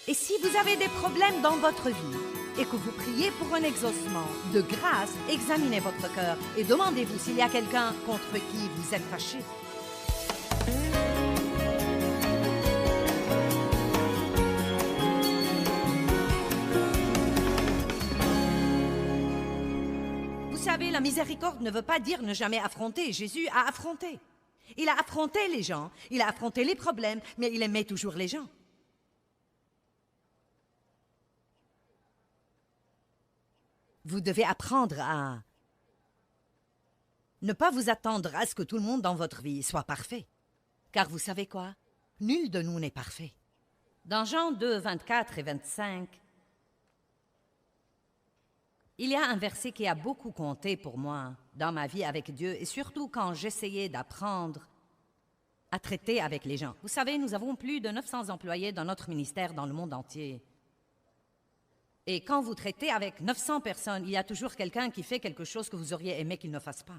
Et si vous avez des problèmes dans votre vie et que vous priez pour un exaucement, de grâce, examinez votre cœur et demandez-vous s'il y a quelqu'un contre qui vous êtes fâché. Vous savez, la miséricorde ne veut pas dire ne jamais affronter. Jésus a affronté. Il a affronté les gens, il a affronté les problèmes, mais il aimait toujours les gens. Vous devez apprendre à ne pas vous attendre à ce que tout le monde dans votre vie soit parfait. Car vous savez quoi? Nul de nous n'est parfait. Dans Jean 2, 24 et 25, il y a un verset qui a beaucoup compté pour moi dans ma vie avec Dieu et surtout quand j'essayais d'apprendre à traiter avec les gens. Vous savez, nous avons plus de 900 employés dans notre ministère dans le monde entier. Et quand vous traitez avec 900 personnes, il y a toujours quelqu'un qui fait quelque chose que vous auriez aimé qu'il ne fasse pas.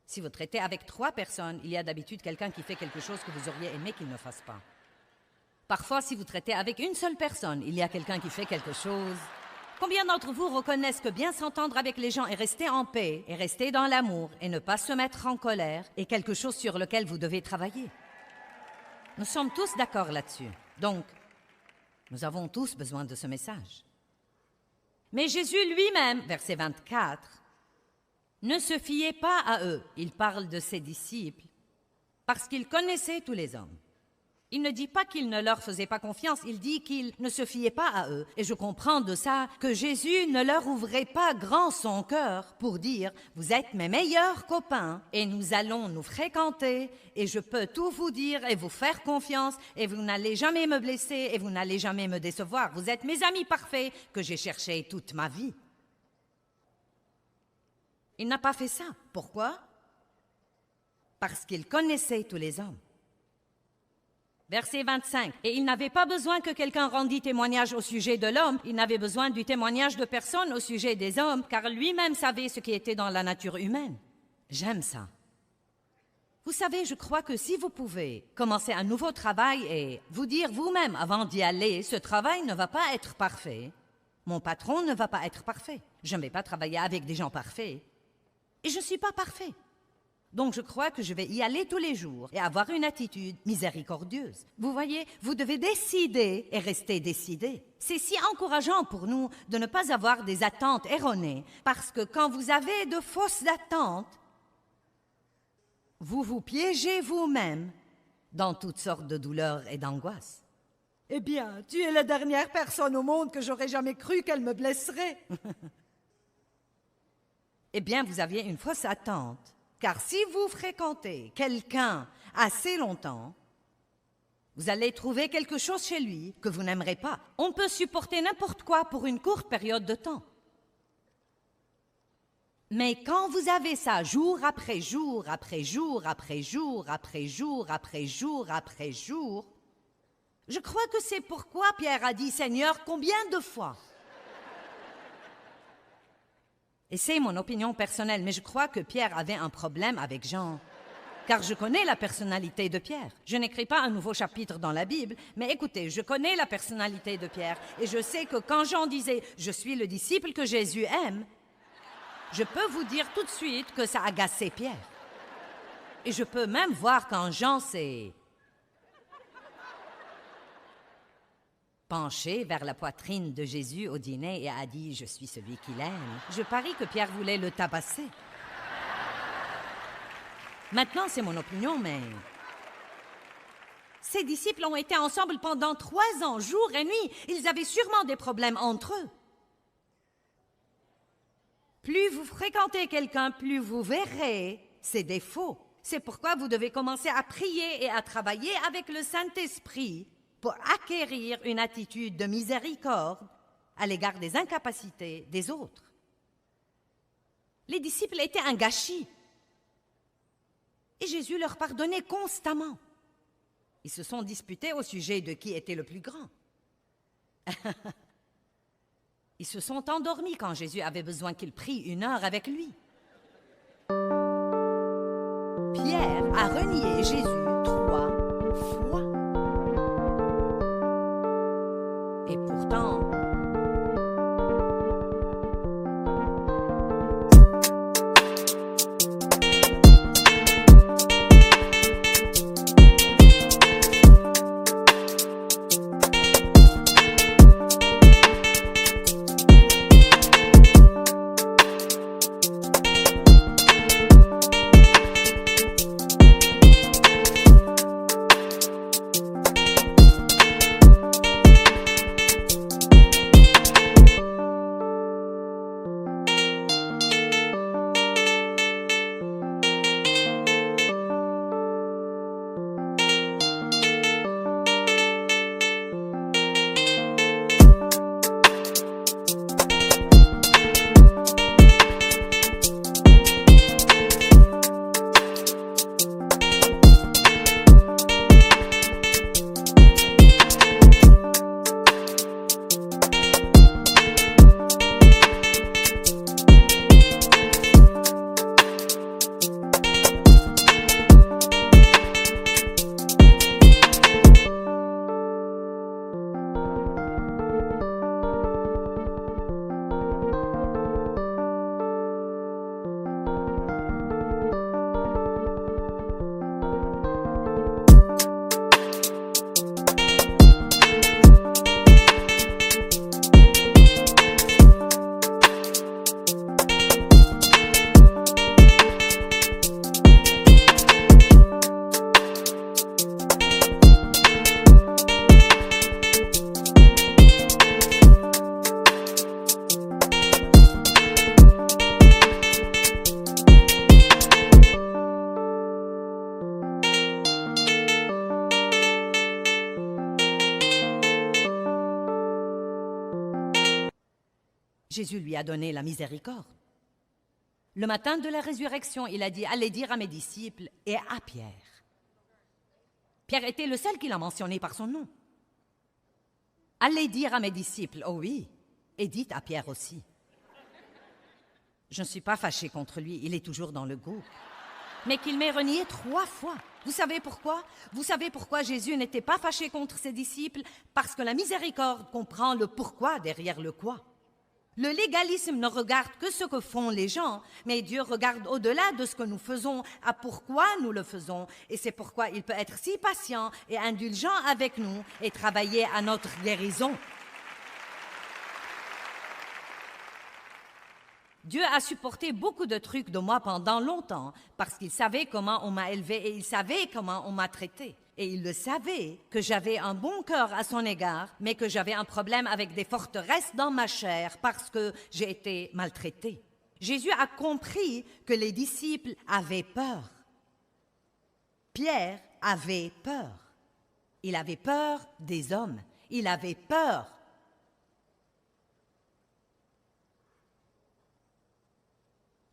Si vous traitez avec 3 personnes, il y a d'habitude quelqu'un qui fait quelque chose que vous auriez aimé qu'il ne fasse pas. Parfois, si vous traitez avec une seule personne, il y a quelqu'un qui fait quelque chose. Combien d'entre vous reconnaissent que bien s'entendre avec les gens et rester en paix, et rester dans l'amour, et ne pas se mettre en colère, est quelque chose sur lequel vous devez travailler? Nous sommes tous d'accord là-dessus. Donc, nous avons tous besoin de ce message. Mais Jésus lui-même, verset 24, ne se fiait pas à eux. Il parle de ses disciples parce qu'il connaissait tous les hommes. Il ne dit pas qu'il ne leur faisait pas confiance, il dit qu'il ne se fiait pas à eux. Et je comprends de ça que Jésus ne leur ouvrait pas grand son cœur pour dire « Vous êtes mes meilleurs copains et nous allons nous fréquenter et je peux tout vous dire et vous faire confiance et vous n'allez jamais me blesser et vous n'allez jamais me décevoir. Vous êtes mes amis parfaits que j'ai cherchés toute ma vie. » Il n'a pas fait ça. Pourquoi? Parce qu'il connaissait tous les hommes. Verset 25. Et il n'avait pas besoin que quelqu'un rendît témoignage au sujet de l'homme, il n'avait besoin du témoignage de personne au sujet des hommes, car lui-même savait ce qui était dans la nature humaine. J'aime ça. Vous savez, je crois que si vous pouvez commencer un nouveau travail et vous dire vous-même avant d'y aller, ce travail ne va pas être parfait, mon patron ne va pas être parfait, je ne vais pas travailler avec des gens parfaits, et je ne suis pas parfait. Donc, je crois que je vais y aller tous les jours et avoir une attitude miséricordieuse. Vous voyez, vous devez décider et rester décidé. C'est si encourageant pour nous de ne pas avoir des attentes erronées, parce que quand vous avez de fausses attentes, vous vous piégez vous-même dans toutes sortes de douleurs et d'angoisses. Eh bien, tu es la dernière personne au monde que j'aurais jamais cru qu'elle me blesserait. Eh bien, vous aviez une fausse attente. Car si vous fréquentez quelqu'un assez longtemps, vous allez trouver quelque chose chez lui que vous n'aimerez pas. On peut supporter n'importe quoi pour une courte période de temps. Mais quand vous avez ça jour après jour, après jour, après jour, après jour, après jour, après jour, je crois que c'est pourquoi Pierre a dit « Seigneur, combien de fois ?» Et c'est mon opinion personnelle, mais je crois que Pierre avait un problème avec Jean. Car je connais la personnalité de Pierre. Je n'écris pas un nouveau chapitre dans la Bible, mais écoutez, je connais la personnalité de Pierre. Et je sais que quand Jean disait « Je suis le disciple que Jésus aime », je peux vous dire tout de suite que ça agaçait Pierre. Et je peux même voir quand Jean s'est penché vers la poitrine de Jésus au dîner et a dit « Je suis celui qu'il aime ». Je parie que Pierre voulait le tabasser. Maintenant, c'est mon opinion, mais ses disciples ont été ensemble pendant 3 ans, jour et nuit. Ils avaient sûrement des problèmes entre eux. Plus vous fréquentez quelqu'un, plus vous verrez ses défauts. C'est pourquoi vous devez commencer à prier et à travailler avec le Saint-Esprit pour acquérir une attitude de miséricorde à l'égard des incapacités des autres. Les disciples étaient un gâchis. Et Jésus leur pardonnait constamment. Ils se sont disputés au sujet de qui était le plus grand. Ils se sont endormis quand Jésus avait besoin qu'il prie 1 heure avec lui. Pierre a renié Jésus 3 fois. Jésus lui a donné la miséricorde. Le matin de la résurrection, il a dit « Allez dire à mes disciples et à Pierre ». Pierre était le seul qui l'a mentionné par son nom. « Allez dire à mes disciples », oh oui, et dites à Pierre aussi. Je ne suis pas fâchée contre lui, il est toujours dans le groupe. Mais qu'il m'ait renié 3 fois. Vous savez pourquoi? Vous savez pourquoi Jésus n'était pas fâché contre ses disciples? Parce que la miséricorde comprend le pourquoi derrière le quoi. Le légalisme ne regarde que ce que font les gens, mais Dieu regarde au-delà de ce que nous faisons, à pourquoi nous le faisons. Et c'est pourquoi il peut être si patient et indulgent avec nous et travailler à notre guérison. Dieu a supporté beaucoup de trucs de moi pendant longtemps parce qu'il savait comment on m'a élevé et il savait comment on m'a traité. Et il le savait que j'avais un bon cœur à son égard, mais que j'avais un problème avec des forteresses dans ma chair parce que j'ai été maltraitée. Jésus a compris que les disciples avaient peur. Pierre avait peur. Il avait peur des hommes. Il avait peur.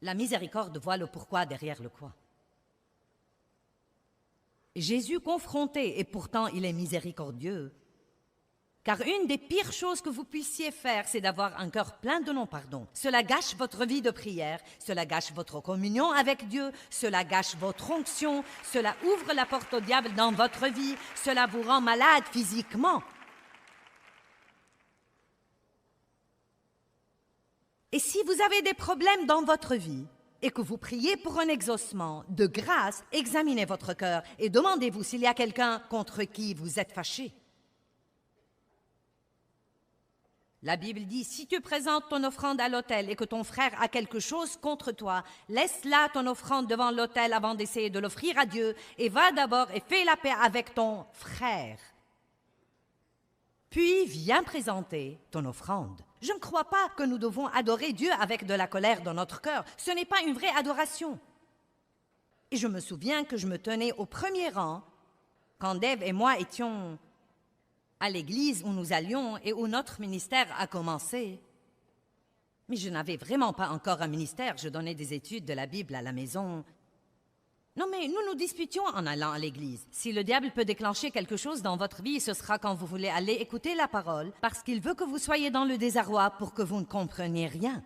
La miséricorde voit le pourquoi derrière le quoi. Jésus confronté, et pourtant il est miséricordieux. Car une des pires choses que vous puissiez faire, c'est d'avoir un cœur plein de non-pardon. Cela gâche votre vie de prière, cela gâche votre communion avec Dieu, cela gâche votre onction, cela ouvre la porte au diable dans votre vie, cela vous rend malade physiquement. Et si vous avez des problèmes dans votre vie et que vous priez pour un exaucement, de grâce, examinez votre cœur et demandez-vous s'il y a quelqu'un contre qui vous êtes fâché. La Bible dit, si tu présentes ton offrande à l'autel et que ton frère a quelque chose contre toi, laisse là ton offrande devant l'autel avant d'essayer de l'offrir à Dieu et va d'abord et fais la paix avec ton frère. Puis viens présenter ton offrande. Je ne crois pas que nous devons adorer Dieu avec de la colère dans notre cœur. Ce n'est pas une vraie adoration. Et je me souviens que je me tenais au premier rang quand Dave et moi étions à l'église où nous allions et où notre ministère a commencé. Mais je n'avais vraiment pas encore un ministère. Je donnais des études de la Bible à la maison. Non, mais nous nous disputions en allant à l'église. Si le diable peut déclencher quelque chose dans votre vie, ce sera quand vous voulez aller écouter la parole, parce qu'il veut que vous soyez dans le désarroi pour que vous ne compreniez rien.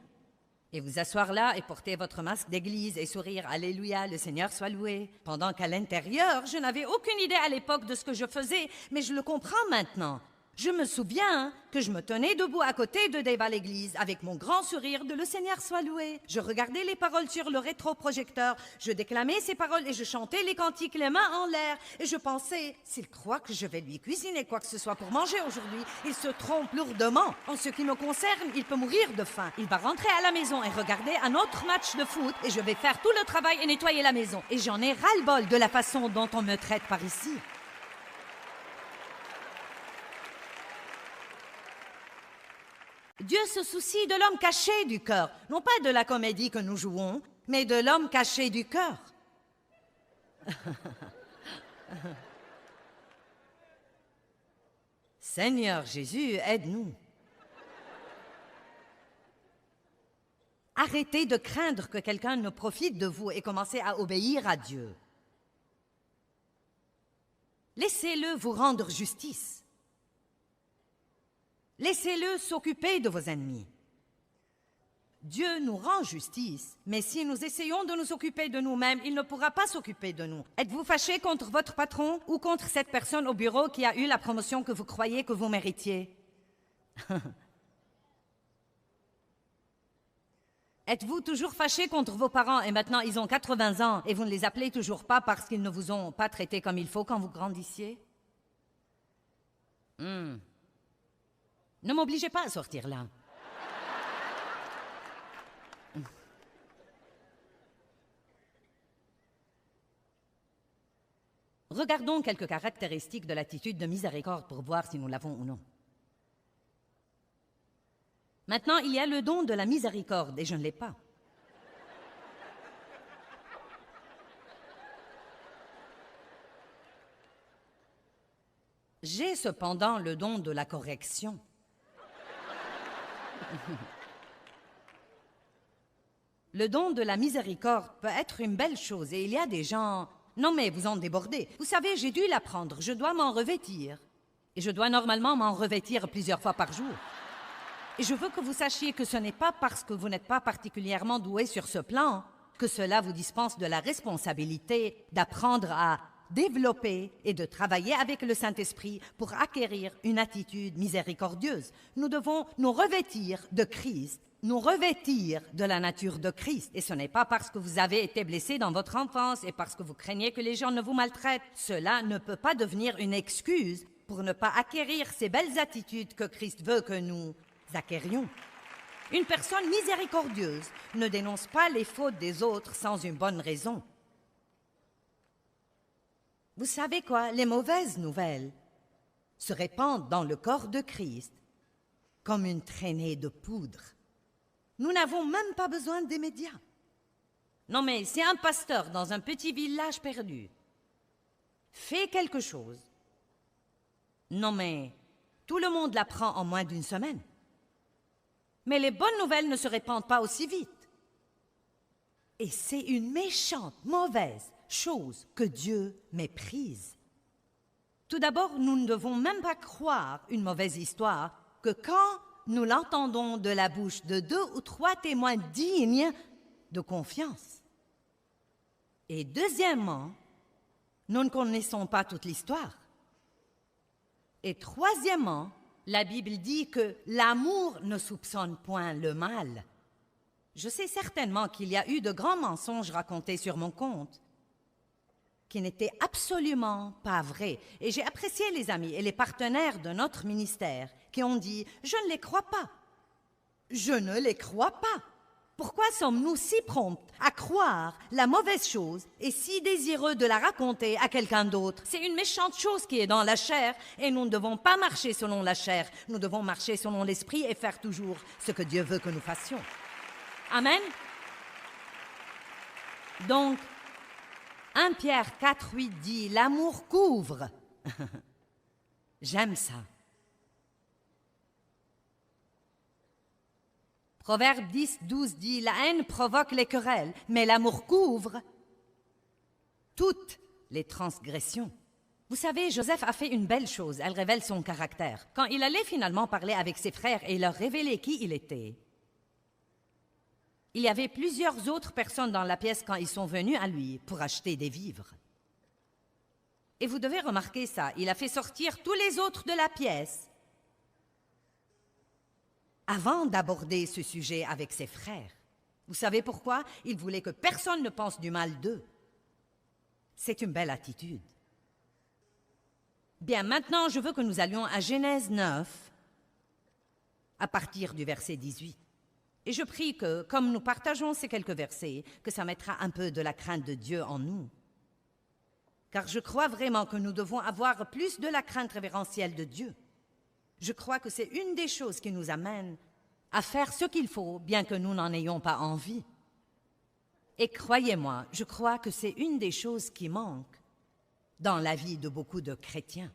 Et vous asseoir là et porter votre masque d'église et sourire « Alléluia, le Seigneur soit loué », pendant qu'à l'intérieur, je n'avais aucune idée à l'époque de ce que je faisais, mais je le comprends maintenant. Je me souviens que je me tenais debout à côté de Dave à l'église avec mon grand sourire de « Le Seigneur soit loué ». Je regardais les paroles sur le rétroprojecteur, je déclamais ces paroles et je chantais les cantiques les mains en l'air. Et je pensais, s'il croit que je vais lui cuisiner quoi que ce soit pour manger aujourd'hui, il se trompe lourdement. En ce qui me concerne, il peut mourir de faim. Il va rentrer à la maison et regarder un autre match de foot et je vais faire tout le travail et nettoyer la maison. Et j'en ai ras-le-bol de la façon dont on me traite par ici. Dieu se soucie de l'homme caché du cœur, non pas de la comédie que nous jouons, mais de l'homme caché du cœur. Seigneur Jésus, aide-nous. Arrêtez de craindre que quelqu'un ne profite de vous et commencez à obéir à Dieu. Laissez-le vous rendre justice. Laissez-le s'occuper de vos ennemis. Dieu nous rend justice, mais si nous essayons de nous occuper de nous-mêmes, il ne pourra pas s'occuper de nous. Êtes-vous fâché contre votre patron ou contre cette personne au bureau qui a eu la promotion que vous croyez que vous méritiez? Êtes-vous toujours fâché contre vos parents et maintenant ils ont 80 ans et vous ne les appelez toujours pas parce qu'ils ne vous ont pas traité comme il faut quand vous grandissiez? Ne m'obligez pas à sortir là. Regardons quelques caractéristiques de l'attitude de miséricorde pour voir si nous l'avons ou non. Maintenant, il y a le don de la miséricorde et je ne l'ai pas. J'ai cependant le don de la correction. Le don de la miséricorde peut être une belle chose et il y a des gens... Non mais vous en débordez. Vous savez, j'ai dû l'apprendre, je dois m'en revêtir. Et je dois normalement m'en revêtir plusieurs fois par jour. Et je veux que vous sachiez que ce n'est pas parce que vous n'êtes pas particulièrement doué sur ce plan que cela vous dispense de la responsabilité d'apprendre à développer et de travailler avec le Saint-Esprit pour acquérir une attitude miséricordieuse. Nous devons nous revêtir de Christ, nous revêtir de la nature de Christ. Et ce n'est pas parce que vous avez été blessé dans votre enfance et parce que vous craignez que les gens ne vous maltraitent. Cela ne peut pas devenir une excuse pour ne pas acquérir ces belles attitudes que Christ veut que nous acquérions. Une personne miséricordieuse ne dénonce pas les fautes des autres sans une bonne raison. Vous savez quoi? Les mauvaises nouvelles se répandent dans le corps de Christ comme une traînée de poudre. Nous n'avons même pas besoin des médias. Non mais si un pasteur dans un petit village perdu fait quelque chose, non mais tout le monde l'apprend en moins d'une semaine. Mais les bonnes nouvelles ne se répandent pas aussi vite. Et c'est une méchante, mauvaise chose que Dieu méprise. Tout d'abord, nous ne devons même pas croire une mauvaise histoire que quand nous l'entendons de la bouche de 2 ou 3 témoins dignes de confiance. Et deuxièmement, nous ne connaissons pas toute l'histoire. Et troisièmement, la Bible dit que l'amour ne soupçonne point le mal. Je sais certainement qu'il y a eu de grands mensonges racontés sur mon compte qui n'étaient absolument pas vrais. Et j'ai apprécié les amis et les partenaires de notre ministère qui ont dit « Je ne les crois pas. Je ne les crois pas. » Pourquoi sommes-nous si prompts à croire la mauvaise chose et si désireux de la raconter à quelqu'un d'autre? C'est une méchante chose qui est dans la chair et nous ne devons pas marcher selon la chair. Nous devons marcher selon l'esprit et faire toujours ce que Dieu veut que nous fassions. Amen. Donc, 1 Pierre 4:8 dit « L'amour couvre ». J'aime ça. Proverbe 10:12 dit « La haine provoque les querelles, mais l'amour couvre toutes les transgressions. » Vous savez, Joseph a fait une belle chose, elle révèle son caractère. Quand il allait finalement parler avec ses frères et leur révéler qui il était, il y avait plusieurs autres personnes dans la pièce quand ils sont venus à lui pour acheter des vivres. Et vous devez remarquer ça, il a fait sortir tous les autres de la pièce avant d'aborder ce sujet avec ses frères. Vous savez pourquoi? Il voulait que personne ne pense du mal d'eux. C'est une belle attitude. Bien, maintenant, je veux que nous allions à Genèse 9, à partir du verset 18. Et je prie que, comme nous partageons ces quelques versets, que ça mettra un peu de la crainte de Dieu en nous. Car je crois vraiment que nous devons avoir plus de la crainte révérentielle de Dieu. Je crois que c'est une des choses qui nous amène à faire ce qu'il faut, bien que nous n'en ayons pas envie. Et croyez-moi, je crois que c'est une des choses qui manque dans la vie de beaucoup de chrétiens.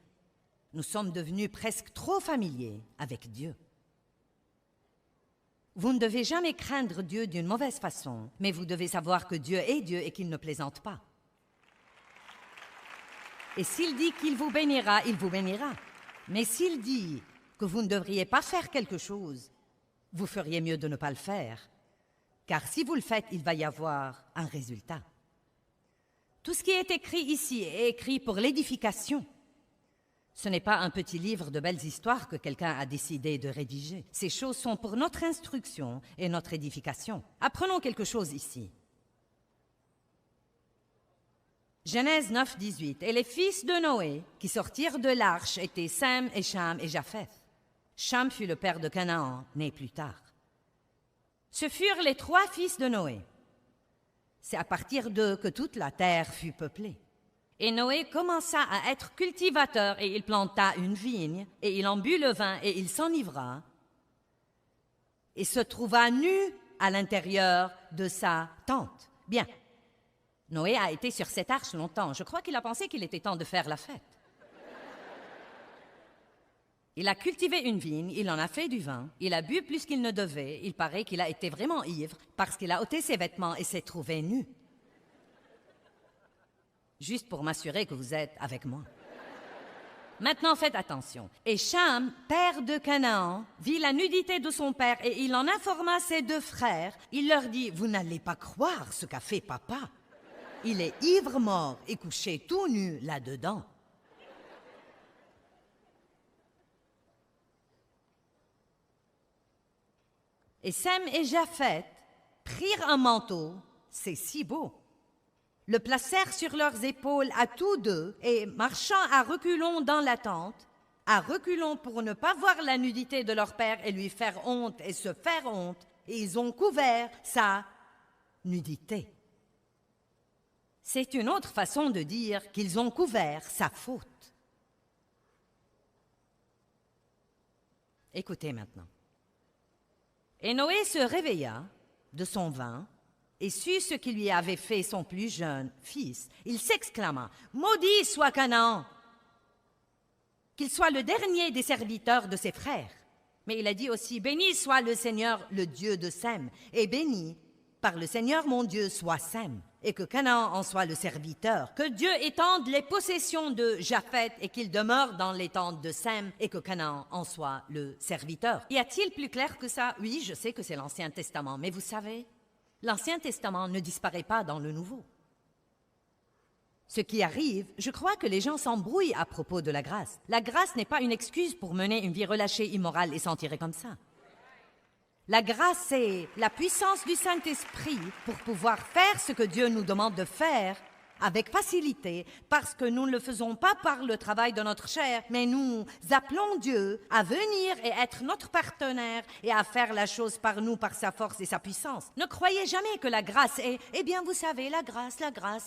Nous sommes devenus presque trop familiers avec Dieu. Vous ne devez jamais craindre Dieu d'une mauvaise façon, mais vous devez savoir que Dieu est Dieu et qu'il ne plaisante pas. Et s'il dit qu'il vous bénira, il vous bénira. Mais s'il dit que vous ne devriez pas faire quelque chose, vous feriez mieux de ne pas le faire. Car si vous le faites, il va y avoir un résultat. Tout ce qui est écrit ici est écrit pour l'édification. Ce n'est pas un petit livre de belles histoires que quelqu'un a décidé de rédiger. Ces choses sont pour notre instruction et notre édification. Apprenons quelque chose ici. Genèse 9, 18. Et les fils de Noé qui sortirent de l'arche étaient Sem et Cham et Japheth. Cham fut le père de Canaan, né plus tard. Ce furent les 3 fils de Noé. C'est à partir d'eux que toute la terre fut peuplée. Et Noé commença à être cultivateur et il planta une vigne et il en but le vin et il s'enivra et se trouva nu à l'intérieur de sa tente. Bien, Noé a été sur cette arche longtemps. Je crois qu'il a pensé qu'il était temps de faire la fête. Il a cultivé une vigne, il en a fait du vin, il a bu plus qu'il ne devait, il paraît qu'il a été vraiment ivre parce qu'il a ôté ses vêtements et s'est trouvé nu. Juste pour m'assurer que vous êtes avec moi. Maintenant, faites attention. Et Cham, père de Canaan, vit la nudité de son père et il en informa ses 2 frères. Il leur dit, vous n'allez pas croire ce qu'a fait papa. Il est ivre mort et couché tout nu là-dedans. Et Sem et Japheth prirent un manteau, c'est si beau, le placèrent sur leurs épaules à tous 2 et, marchant à reculons dans la tente, à reculons pour ne pas voir la nudité de leur père et lui faire honte et se faire honte, et ils ont couvert sa nudité. C'est une autre façon de dire qu'ils ont couvert sa faute. Écoutez maintenant. Et Noé se réveilla de son vin et sut ce qui lui avait fait son plus jeune fils. Il s'exclama, « Maudit soit Canaan, qu'il soit le dernier des serviteurs de ses frères. » Mais il a dit aussi, « Béni soit le Seigneur, le Dieu de Sem, et béni par le Seigneur mon Dieu soit Sem, et que Canaan en soit le serviteur. Que Dieu étende les possessions de Japheth et qu'il demeure dans les tentes de Sem, et que Canaan en soit le serviteur. » Y a-t-il plus clair que ça? Oui, je sais que c'est l'Ancien Testament, mais vous savez, l'Ancien Testament ne disparaît pas dans le Nouveau. Ce qui arrive, je crois que les gens s'embrouillent à propos de la grâce. La grâce n'est pas une excuse pour mener une vie relâchée, immorale et s'en tirer comme ça. La grâce, c'est la puissance du Saint-Esprit pour pouvoir faire ce que Dieu nous demande de faire avec facilité, parce que nous ne le faisons pas par le travail de notre chair, mais nous appelons Dieu à venir et être notre partenaire et à faire la chose par nous, par sa force et sa puissance. Ne croyez jamais que la grâce est, eh bien vous savez, la grâce,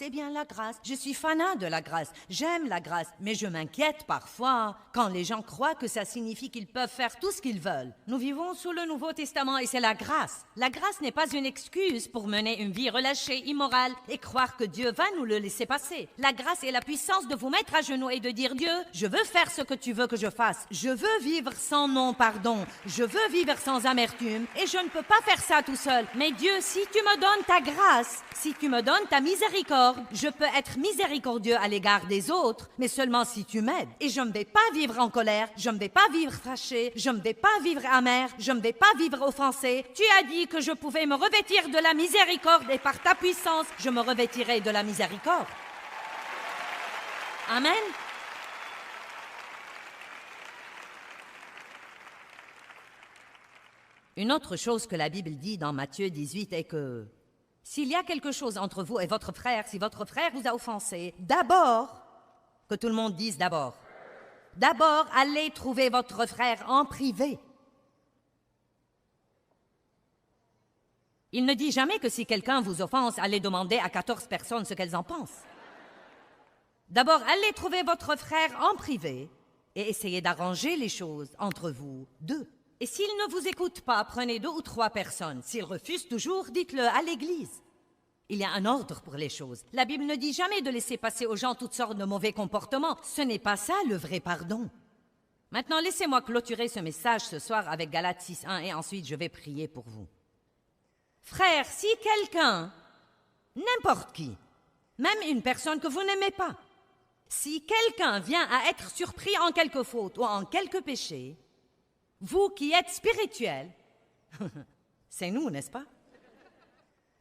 eh bien la grâce. Je suis fanat de la grâce, j'aime la grâce, mais je m'inquiète parfois quand les gens croient que ça signifie qu'ils peuvent faire tout ce qu'ils veulent. Nous vivons sous le Nouveau Testament et c'est la grâce. La grâce n'est pas une excuse pour mener une vie relâchée, immorale et croire que Dieu va nous le laisser passer. La grâce est la puissance de vous mettre à genoux et de dire, Dieu, je veux faire ce que tu veux que je fasse. Je veux vivre sans non-pardon. Je veux vivre sans amertume et je ne peux pas faire ça tout seul. Mais Dieu, si tu me donnes ta grâce, si tu me donnes ta miséricorde, je peux être miséricordieux à l'égard des autres, mais seulement si tu m'aides. Et je ne vais pas vivre en colère, je ne vais pas vivre fâché, je ne vais pas vivre amer, je ne vais pas vivre offensé. Tu as dit que je pouvais me revêtir de la miséricorde et par ta puissance, je me revêtirai de la miséricorde. Amen. Une autre chose que la Bible dit dans Matthieu 18 est que s'il y a quelque chose entre vous et votre frère, si votre frère vous a offensé, d'abord, que tout le monde dise d'abord, allez trouver votre frère en privé. Il ne dit jamais que si quelqu'un vous offense, allez demander à 14 personnes ce qu'elles en pensent. D'abord, allez trouver votre frère en privé et essayez d'arranger les choses entre vous 2. Et s'il ne vous écoute pas, prenez 2 ou 3 personnes. S'il refuse toujours, dites-le à l'Église. Il y a un ordre pour les choses. La Bible ne dit jamais de laisser passer aux gens toutes sortes de mauvais comportements. Ce n'est pas ça le vrai pardon. Maintenant, laissez-moi clôturer ce message ce soir avec Galates 6:1 et ensuite je vais prier pour vous. Frères, si quelqu'un, n'importe qui, même une personne que vous n'aimez pas, si quelqu'un vient à être surpris en quelque faute ou en quelque péché, vous qui êtes spirituels, c'est nous, n'est-ce pas?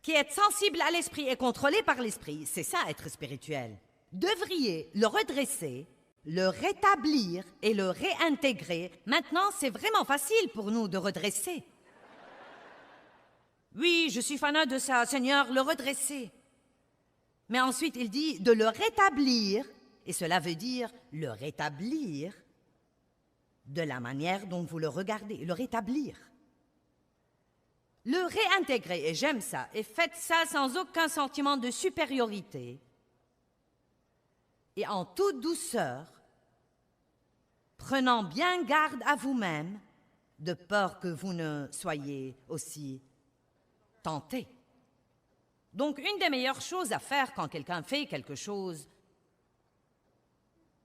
Qui êtes sensibles à l'esprit et contrôlés par l'esprit, c'est ça être spirituel, devriez le redresser, le rétablir et le réintégrer. Maintenant, c'est vraiment facile pour nous de redresser. Oui, je suis fanat de ça, Seigneur, le redresser. Mais ensuite, il dit de le rétablir, et cela veut dire le rétablir de la manière dont vous le regardez, le rétablir. Le réintégrer, et j'aime ça, et faites ça sans aucun sentiment de supériorité, et en toute douceur, prenant bien garde à vous-même, de peur que vous ne soyez aussi tentés. Donc, une des meilleures choses à faire quand quelqu'un fait quelque chose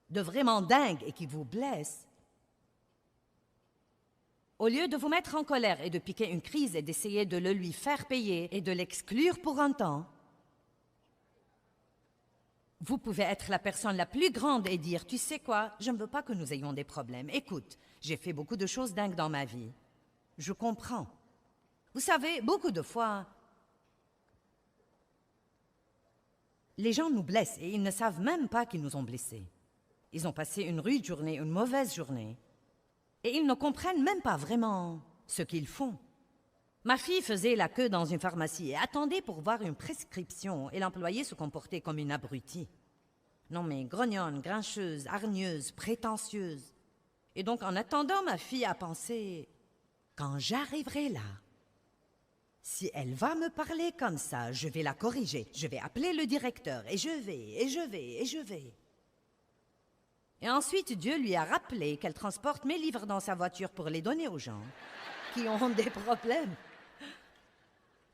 de vraiment dingue et qui vous blesse, Au lieu de vous mettre en colère et de piquer une crise et d'essayer de le lui faire payer et de l'exclure pour un temps, vous pouvez être la personne la plus grande et dire, tu sais quoi, je ne veux pas que nous ayons des problèmes. Écoute, j'ai fait beaucoup de choses dingues dans ma vie. Je comprends. Vous savez, beaucoup de fois, les gens nous blessent et ils ne savent même pas qu'ils nous ont blessés. Ils ont passé une rude journée, une mauvaise journée. Et ils ne comprennent même pas vraiment ce qu'ils font. Ma fille faisait la queue dans une pharmacie et attendait pour voir une prescription et l'employé se comportait comme une abrutie. Non mais grognonne, grincheuse, hargneuse, prétentieuse. Et donc en attendant, ma fille a pensé, quand j'arriverai là, si elle va me parler comme ça, je vais la corriger, je vais appeler le directeur et je vais. Et ensuite, Dieu lui a rappelé qu'elle transporte mes livres dans sa voiture pour les donner aux gens qui ont des problèmes.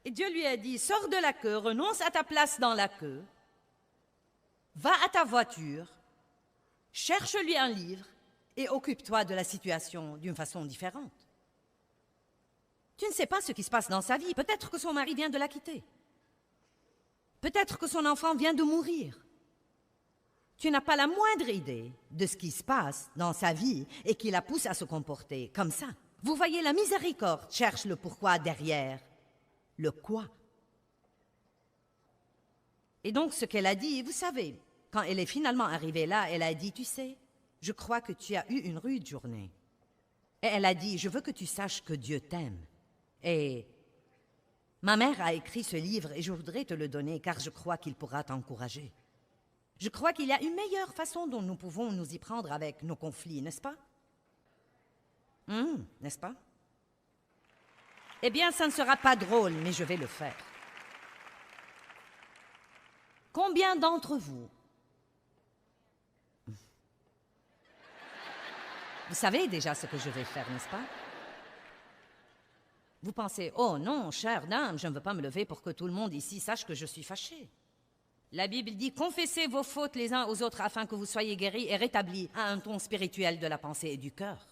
Et Dieu lui a dit, sors de la queue, renonce à ta place dans la queue, va à ta voiture, cherche-lui un livre et occupe-toi de la situation d'une façon différente. Tu ne sais pas ce qui se passe dans sa vie. Peut-être que son mari vient de la quitter. Peut-être que son enfant vient de mourir. Tu n'as pas la moindre idée de ce qui se passe dans sa vie et qui la pousse à se comporter comme ça. Vous voyez, la miséricorde cherche le pourquoi derrière le quoi. Et donc, ce qu'elle a dit, vous savez, quand elle est finalement arrivée là, elle a dit, tu sais, je crois que tu as eu une rude journée. Et elle a dit, je veux que tu saches que Dieu t'aime. Et ma mère a écrit ce livre et je voudrais te le donner car je crois qu'il pourra t'encourager. Je crois qu'il y a une meilleure façon dont nous pouvons nous y prendre avec nos conflits, n'est-ce pas? N'est-ce pas? Eh bien, ça ne sera pas drôle, mais je vais le faire. Combien d'entre vous... Vous savez déjà ce que je vais faire, n'est-ce pas? Vous pensez, oh non, chère dame, je ne veux pas me lever pour que tout le monde ici sache que je suis fâchée. La Bible dit, confessez vos fautes les uns aux autres afin que vous soyez guéris et rétablis à un ton spirituel de la pensée et du cœur.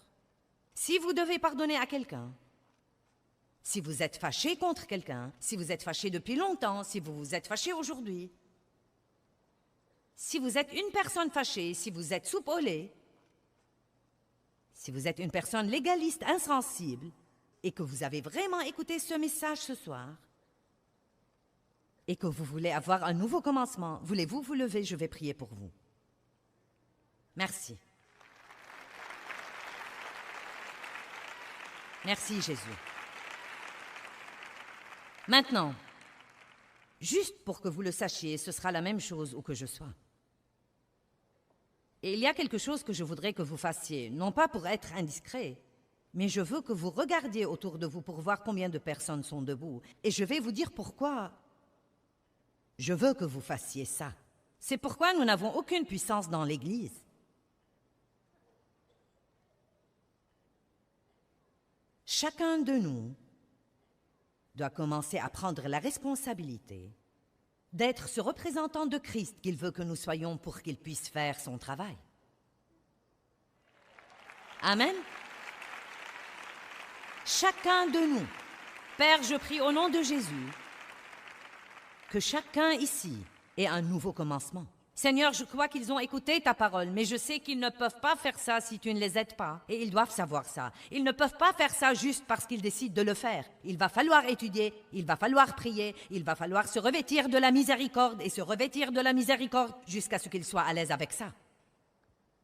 Si vous devez pardonner à quelqu'un, si vous êtes fâché contre quelqu'un, si vous êtes fâché depuis longtemps, si vous vous êtes fâché aujourd'hui, si vous êtes une personne fâchée, si vous êtes soupe au lait, si vous êtes une personne légaliste, insensible, et que vous avez vraiment écouté ce message ce soir, et que vous voulez avoir un nouveau commencement, voulez-vous vous lever? Je vais prier pour vous. Merci. Merci, Jésus. Maintenant, juste pour que vous le sachiez, ce sera la même chose où que je sois. Et il y a quelque chose que je voudrais que vous fassiez, non pas pour être indiscret, mais je veux que vous regardiez autour de vous pour voir combien de personnes sont debout. Et je vais vous dire pourquoi je veux que vous fassiez ça. C'est pourquoi nous n'avons aucune puissance dans l'Église. Chacun de nous doit commencer à prendre la responsabilité d'être ce représentant de Christ qu'il veut que nous soyons pour qu'il puisse faire son travail. Amen. Chacun de nous. Père, je prie au nom de Jésus que chacun ici ait un nouveau commencement. Seigneur, je crois qu'ils ont écouté ta parole, mais je sais qu'ils ne peuvent pas faire ça si tu ne les aides pas. Et ils doivent savoir ça. Ils ne peuvent pas faire ça juste parce qu'ils décident de le faire. Il va falloir étudier, il va falloir prier, il va falloir se revêtir de la miséricorde et se revêtir de la miséricorde jusqu'à ce qu'ils soient à l'aise avec ça.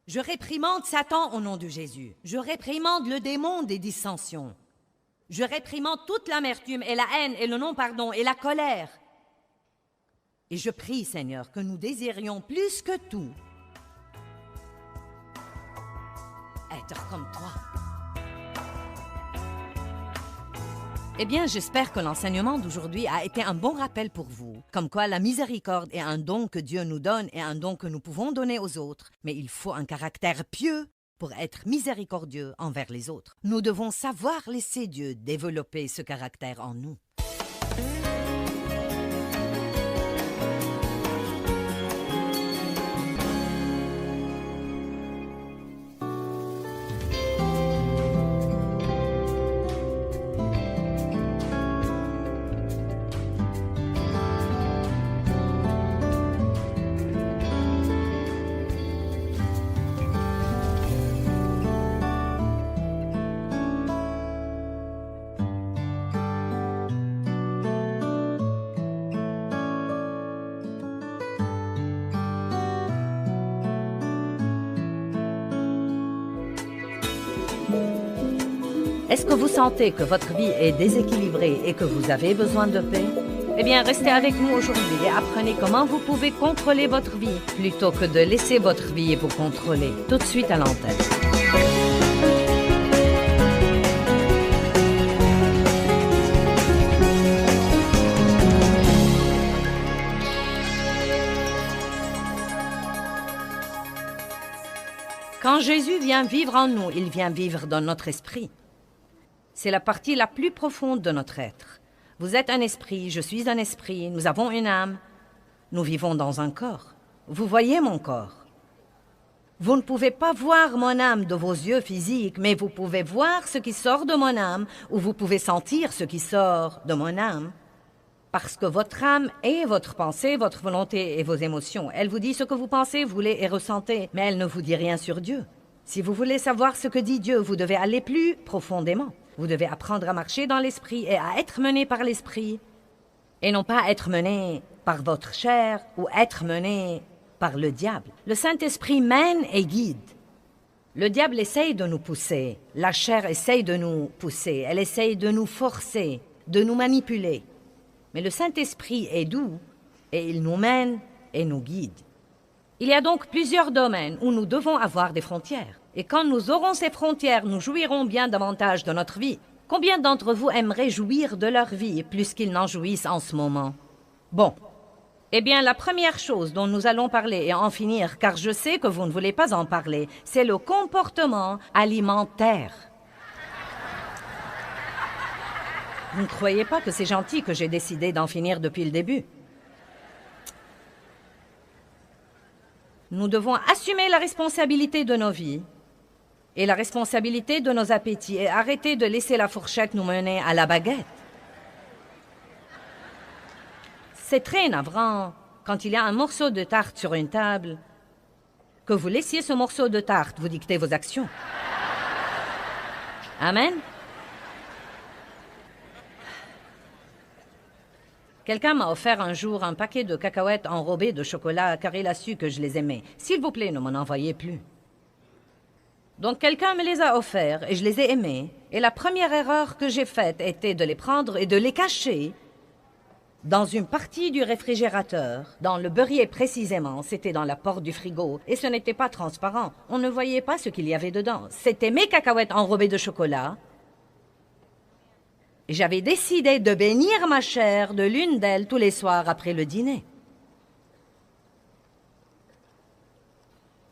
Je réprimande Satan au nom de Jésus. Je réprimande le démon des dissensions. Je réprimande toute l'amertume et la haine et le non-pardon et la colère. Et je prie, Seigneur, que nous désirions plus que tout être comme toi. Eh bien, j'espère que l'enseignement d'aujourd'hui a été un bon rappel pour vous, comme quoi la miséricorde est un don que Dieu nous donne et un don que nous pouvons donner aux autres, mais il faut un caractère pieux pour être miséricordieux envers les autres. Nous devons savoir laisser Dieu développer ce caractère en nous. Est-ce que vous sentez que votre vie est déséquilibrée et que vous avez besoin de paix? Eh bien, restez avec nous aujourd'hui et apprenez comment vous pouvez contrôler votre vie plutôt que de laisser votre vie vous contrôler. Tout de suite à l'antenne. Quand Jésus vient vivre en nous, il vient vivre dans notre esprit. C'est la partie la plus profonde de notre être. Vous êtes un esprit, je suis un esprit, nous avons une âme. Nous vivons dans un corps. Vous voyez mon corps. Vous ne pouvez pas voir mon âme de vos yeux physiques, mais vous pouvez voir ce qui sort de mon âme, ou vous pouvez sentir ce qui sort de mon âme. Parce que votre âme est votre pensée, votre volonté et vos émotions. Elle vous dit ce que vous pensez, voulez et ressentez, mais elle ne vous dit rien sur Dieu. Si vous voulez savoir ce que dit Dieu, vous devez aller plus profondément. Vous devez apprendre à marcher dans l'esprit et à être mené par l'esprit, et non pas être mené par votre chair ou être mené par le diable. Le Saint-Esprit mène et guide. Le diable essaye de nous pousser, la chair essaye de nous pousser, elle essaye de nous forcer, de nous manipuler. Mais le Saint-Esprit est doux et il nous mène et nous guide. Il y a donc plusieurs domaines où nous devons avoir des frontières. Et quand nous aurons ces frontières, nous jouirons bien davantage de notre vie. Combien d'entre vous aimeraient jouir de leur vie plus qu'ils n'en jouissent en ce moment? Bon. Eh bien, la première chose dont nous allons parler et en finir, car je sais que vous ne voulez pas en parler, c'est le comportement alimentaire. Vous ne croyez pas que c'est gentil que j'ai décidé d'en finir depuis le début? Nous devons assumer la responsabilité de nos vies et la responsabilité de nos appétits et arrêter de laisser la fourchette nous mener à la baguette. C'est très navrant, quand il y a un morceau de tarte sur une table, que vous laissiez ce morceau de tarte vous dicter vos actions. Amen? Quelqu'un m'a offert un jour un paquet de cacahuètes enrobées de chocolat car il a su que je les aimais. S'il vous plaît, ne m'en envoyez plus. Donc quelqu'un me les a offerts et je les ai aimés. Et la première erreur que j'ai faite était de les prendre et de les cacher dans une partie du réfrigérateur, dans le beurrier précisément. C'était dans la porte du frigo et ce n'était pas transparent. On ne voyait pas ce qu'il y avait dedans. C'était mes cacahuètes enrobées de chocolat. J'avais décidé de bénir ma chair de l'une d'elles tous les soirs après le dîner.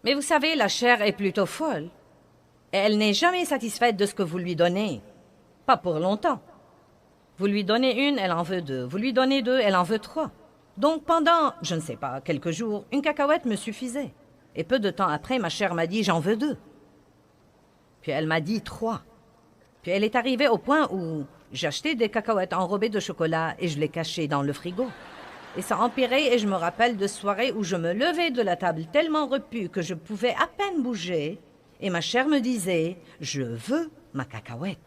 Mais vous savez, la chair est plutôt folle. Et elle n'est jamais satisfaite de ce que vous lui donnez. Pas pour longtemps. Vous lui donnez une, elle en veut deux. Vous lui donnez deux, elle en veut trois. Donc pendant, je ne sais pas, quelques jours, une cacahuète me suffisait. Et peu de temps après, ma chair m'a dit « j'en veux deux ». Puis elle m'a dit « trois ». Puis elle est arrivée au point où j'achetais des cacahuètes enrobées de chocolat et je les cachais dans le frigo. Et ça empirait et je me rappelle de soirées où je me levais de la table tellement repue que je pouvais à peine bouger et ma chair me disait « je veux ma cacahuète ».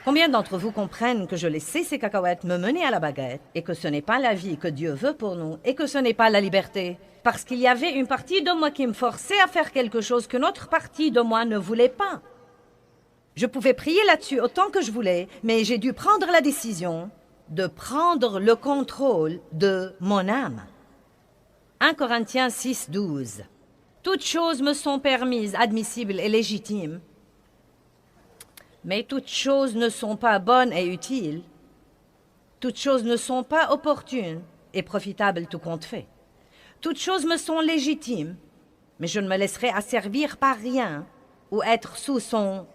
Combien d'entre vous comprennent que je laissais ces cacahuètes me mener à la baguette et que ce n'est pas la vie que Dieu veut pour nous et que ce n'est pas la liberté? Parce qu'il y avait une partie de moi qui me forçait à faire quelque chose qu'une autre partie de moi ne voulait pas. Je pouvais prier là-dessus autant que je voulais, mais j'ai dû prendre la décision de prendre le contrôle de mon âme. 1 Corinthiens 6, 12. Toutes choses me sont permises, admissibles et légitimes, mais toutes choses ne sont pas bonnes et utiles. Toutes choses ne sont pas opportunes et profitables tout compte fait. Toutes choses me sont légitimes, mais je ne me laisserai asservir par rien ou être sous son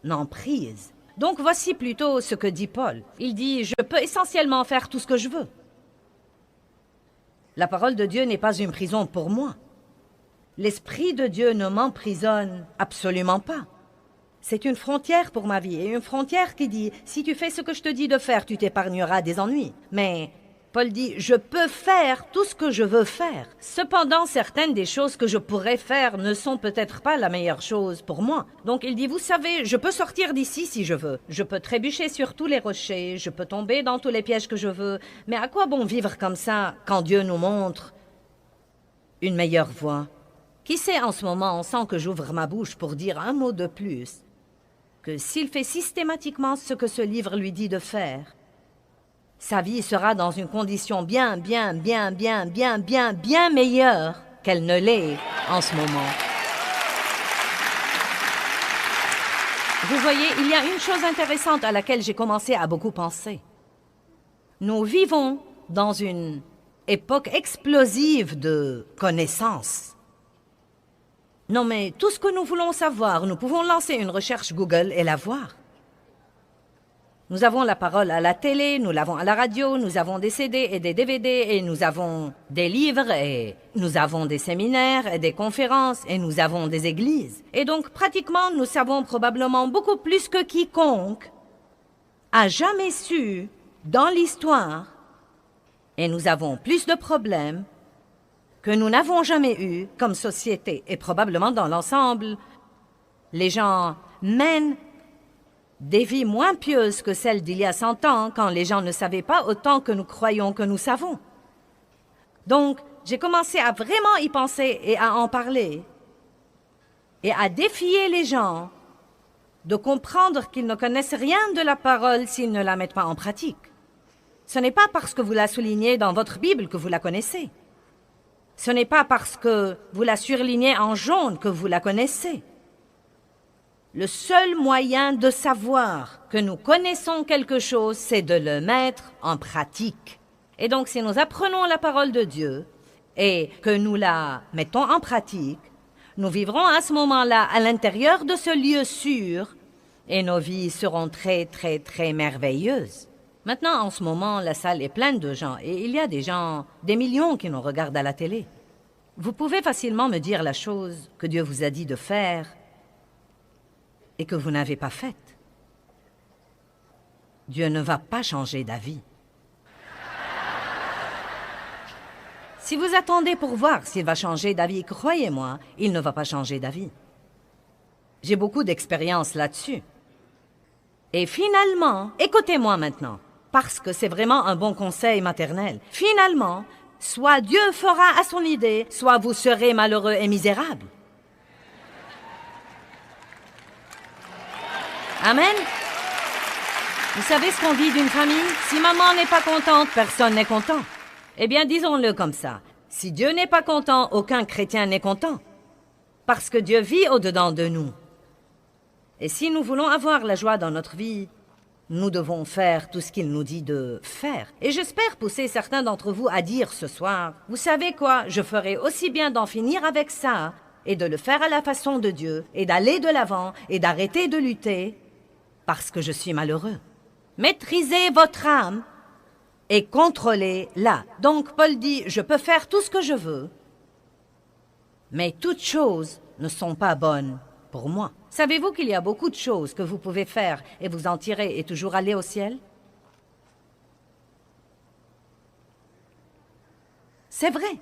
emprise. Donc voici plutôt ce que dit Paul. Il dit « Je peux essentiellement faire tout ce que je veux ». La parole de Dieu n'est pas une prison pour moi. L'Esprit de Dieu ne m'emprisonne absolument pas. C'est une frontière pour ma vie, et une frontière qui dit « Si tu fais ce que je te dis de faire, tu t'épargneras des ennuis ». Mais Paul dit « Je peux faire tout ce que je veux faire ». Cependant, certaines des choses que je pourrais faire ne sont peut-être pas la meilleure chose pour moi. Donc il dit « Vous savez, je peux sortir d'ici si je veux. Je peux trébucher sur tous les rochers, je peux tomber dans tous les pièges que je veux. Mais à quoi bon vivre comme ça quand Dieu nous montre une meilleure voie? Qui sait en ce moment, sans que j'ouvre ma bouche pour dire un mot de plus, que s'il fait systématiquement ce que ce livre lui dit de faire, sa vie sera dans une condition bien meilleure qu'elle ne l'est en ce moment. Vous voyez, il y a une chose intéressante à laquelle j'ai commencé à beaucoup penser. Nous vivons dans une époque explosive de connaissances. Non, mais tout ce que nous voulons savoir, nous pouvons lancer une recherche Google et la voir. Nous avons la parole à la télé, nous l'avons à la radio, nous avons des CD et des DVD, et nous avons des livres, et nous avons des séminaires et des conférences, et nous avons des églises. Et donc, pratiquement, nous savons probablement beaucoup plus que quiconque a jamais su dans l'histoire, et nous avons plus de problèmes que nous n'avons jamais eu comme société, et probablement dans l'ensemble, les gens mènent des vies moins pieuses que celles d'il y a 100 ans, quand les gens ne savaient pas autant que nous croyons que nous savons. Donc, j'ai commencé à vraiment y penser et à en parler, et à défier les gens de comprendre qu'ils ne connaissent rien de la parole s'ils ne la mettent pas en pratique. Ce n'est pas parce que vous la soulignez dans votre Bible que vous la connaissez. Ce n'est pas parce que vous la surlignez en jaune que vous la connaissez. Le seul moyen de savoir que nous connaissons quelque chose, c'est de le mettre en pratique. Et donc, si nous apprenons la parole de Dieu et que nous la mettons en pratique, nous vivrons à ce moment-là à l'intérieur de ce lieu sûr et nos vies seront très merveilleuses. Maintenant, en ce moment, la salle est pleine de gens et il y a des gens, des millions qui nous regardent à la télé. Vous pouvez facilement me dire la chose que Dieu vous a dit de faire et que vous n'avez pas faite. Dieu ne va pas changer d'avis. Si vous attendez pour voir s'il va changer d'avis, croyez-moi, il ne va pas changer d'avis. J'ai beaucoup d'expérience là-dessus. Et finalement, écoutez-moi maintenant, parce que c'est vraiment un bon conseil maternel. Finalement, soit Dieu fera à son idée, soit vous serez malheureux et misérable. Amen. Vous savez ce qu'on dit d'une famille? Si maman n'est pas contente, personne n'est content. Eh bien, disons-le comme ça. Si Dieu n'est pas content, aucun chrétien n'est content. Parce que Dieu vit au-dedans de nous. Et si nous voulons avoir la joie dans notre vie, nous devons faire tout ce qu'il nous dit de faire. Et j'espère pousser certains d'entre vous à dire ce soir, vous savez quoi, je ferai aussi bien d'en finir avec ça, et de le faire à la façon de Dieu, et d'aller de l'avant, et d'arrêter de lutter, parce que je suis malheureux. Maîtrisez votre âme, et contrôlez-la. Donc Paul dit, je peux faire tout ce que je veux, mais toutes choses ne sont pas bonnes pour moi. Savez-vous qu'il y a beaucoup de choses que vous pouvez faire et vous en tirer et toujours aller au ciel? C'est vrai.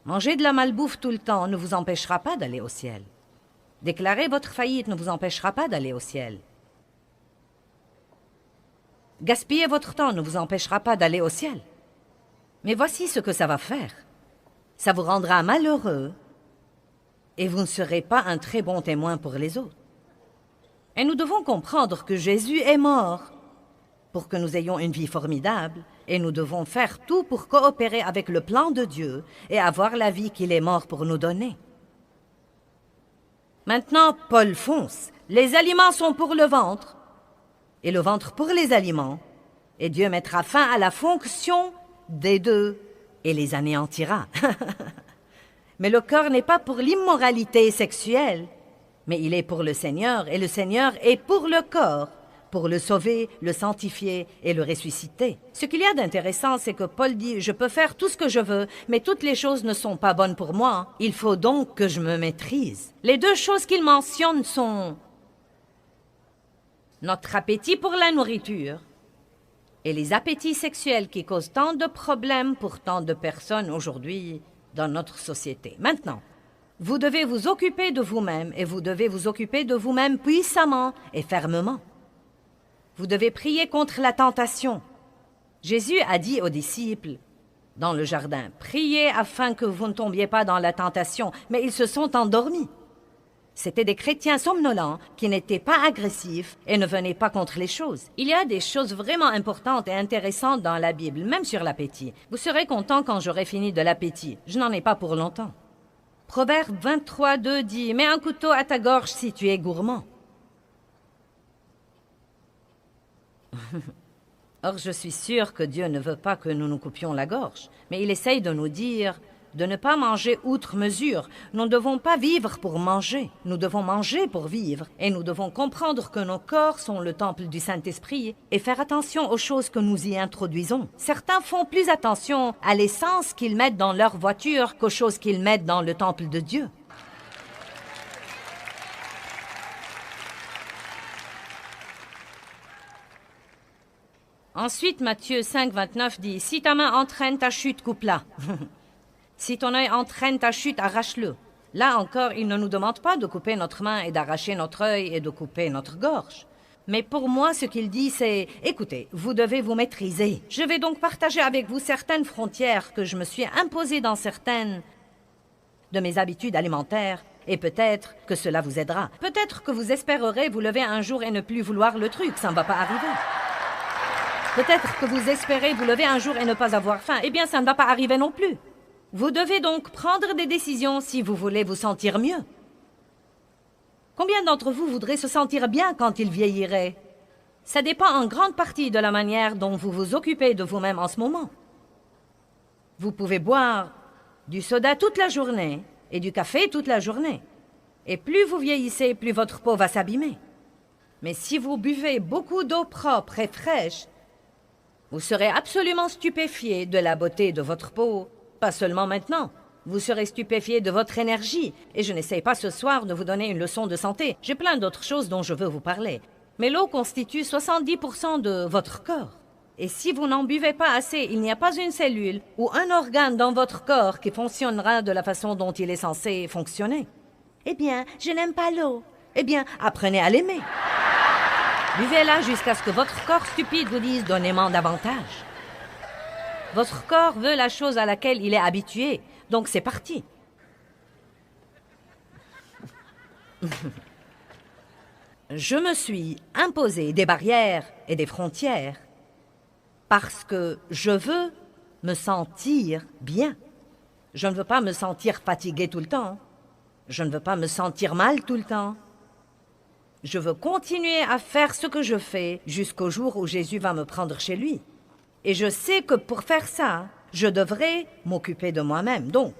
Manger de la malbouffe tout le temps ne vous empêchera pas d'aller au ciel. Déclarer votre faillite ne vous empêchera pas d'aller au ciel. Gaspiller votre temps ne vous empêchera pas d'aller au ciel. Mais voici ce que ça va faire. Ça vous rendra malheureux et vous ne serez pas un très bon témoin pour les autres. Et nous devons comprendre que Jésus est mort pour que nous ayons une vie formidable et nous devons faire tout pour coopérer avec le plan de Dieu et avoir la vie qu'il est mort pour nous donner. Maintenant, Paul fonce. Les aliments sont pour le ventre et le ventre pour les aliments, et Dieu mettra fin à la fonction des deux et les anéantira. Mais le corps n'est pas pour l'immoralité sexuelle, mais il est pour le Seigneur, et le Seigneur est pour le corps, pour le sauver, le sanctifier et le ressusciter. Ce qu'il y a d'intéressant, c'est que Paul dit « Je peux faire tout ce que je veux, mais toutes les choses ne sont pas bonnes pour moi. Il faut donc que je me maîtrise. » Les deux choses qu'il mentionne sont notre appétit pour la nourriture et les appétits sexuels qui causent tant de problèmes pour tant de personnes aujourd'hui dans notre société. Maintenant, vous devez vous occuper de vous-même et vous devez vous occuper de vous-même puissamment et fermement. Vous devez prier contre la tentation. Jésus a dit aux disciples, dans le jardin. Priez afin que vous ne tombiez pas dans la tentation. Mais ils se sont endormis. C'étaient des chrétiens somnolents qui n'étaient pas agressifs et ne venaient pas contre les choses. Il y a des choses vraiment importantes et intéressantes dans la Bible, même sur l'appétit. Vous serez content quand j'aurai fini de l'appétit. Je n'en ai pas pour longtemps. Proverbe 23, 2 dit « Mets un couteau à ta gorge si tu es gourmand. » Or, je suis sûre que Dieu ne veut pas que nous nous coupions la gorge, mais il essaye de nous dire de ne pas manger outre mesure. Nous ne devons pas vivre pour manger, nous devons manger pour vivre, et nous devons comprendre que nos corps sont le temple du Saint-Esprit et faire attention aux choses que nous y introduisons. Certains font plus attention à l'essence qu'ils mettent dans leur voiture qu'aux choses qu'ils mettent dans le temple de Dieu. Ensuite, Matthieu 5, 29 dit « Si ta main entraîne ta chute, coupe-la. Si ton œil entraîne ta chute, arrache-le. » Là encore, il ne nous demande pas de couper notre main et d'arracher notre œil et de couper notre gorge. Mais pour moi, ce qu'il dit, c'est « Écoutez, vous devez vous maîtriser. Je vais donc partager avec vous certaines frontières que je me suis imposées dans certaines de mes habitudes alimentaires. Et peut-être que cela vous aidera. Peut-être que vous espérerez vous lever un jour et ne plus vouloir le truc. Ça ne va pas arriver. Peut-être que vous espérez vous lever un jour et ne pas avoir faim. Eh bien, ça ne va pas arriver non plus. Vous devez donc prendre des décisions si vous voulez vous sentir mieux. Combien d'entre vous voudraient se sentir bien quand ils vieilliraient? Ça dépend en grande partie de la manière dont vous vous occupez de vous-même en ce moment. Vous pouvez boire du soda toute la journée et du café toute la journée. Et plus vous vieillissez, plus votre peau va s'abîmer. Mais si vous buvez beaucoup d'eau propre et fraîche, vous serez absolument stupéfié de la beauté de votre peau. Pas seulement maintenant. Vous serez stupéfié de votre énergie. Et je n'essaie pas ce soir de vous donner une leçon de santé. J'ai plein d'autres choses dont je veux vous parler. Mais l'eau constitue 70% de votre corps. Et si vous n'en buvez pas assez, il n'y a pas une cellule ou un organe dans votre corps qui fonctionnera de la façon dont il est censé fonctionner. Eh bien, je n'aime pas l'eau. Eh bien, apprenez à l'aimer. Buvez-la jusqu'à ce que votre corps stupide vous dise « donnez-moi davantage ». Votre corps veut la chose à laquelle il est habitué, donc c'est parti. Je me suis imposé des barrières et des frontières parce que je veux me sentir bien. Je ne veux pas me sentir fatigué tout le temps. Je ne veux pas me sentir mal tout le temps. Je veux continuer à faire ce que je fais jusqu'au jour où Jésus va me prendre chez lui. Et je sais que pour faire ça, je devrais m'occuper de moi-même. Donc,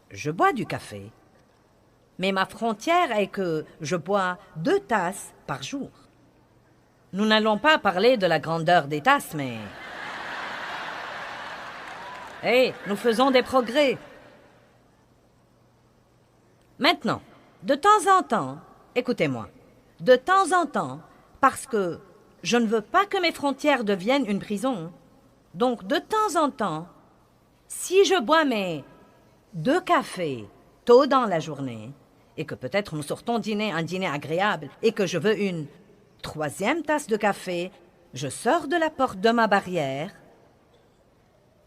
je bois du café. Mais ma frontière est que je bois 2 tasses par jour. Nous n'allons pas parler de la grandeur des tasses, mais... Hé, nous faisons des progrès. Maintenant, de temps en temps, écoutez-moi, de temps en temps, parce que je ne veux pas que mes frontières deviennent une prison, donc de temps en temps, si je bois mes 2 cafés tôt dans la journée, et que peut-être nous sortons dîner un dîner agréable, et que je veux une 3e tasse de café, je sors de la porte de ma barrière,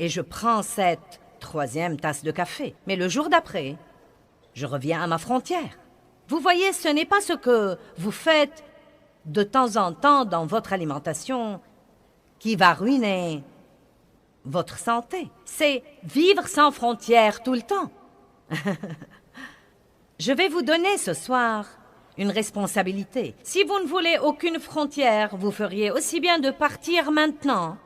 et je prends cette 3e tasse de café. Mais le jour d'après, je reviens à ma frontière. Vous voyez, ce n'est pas ce que vous faites de temps en temps dans votre alimentation qui va ruiner votre santé. C'est vivre sans frontières tout le temps. Je vais vous donner ce soir une responsabilité. Si vous ne voulez aucune frontière, vous feriez aussi bien de partir maintenant.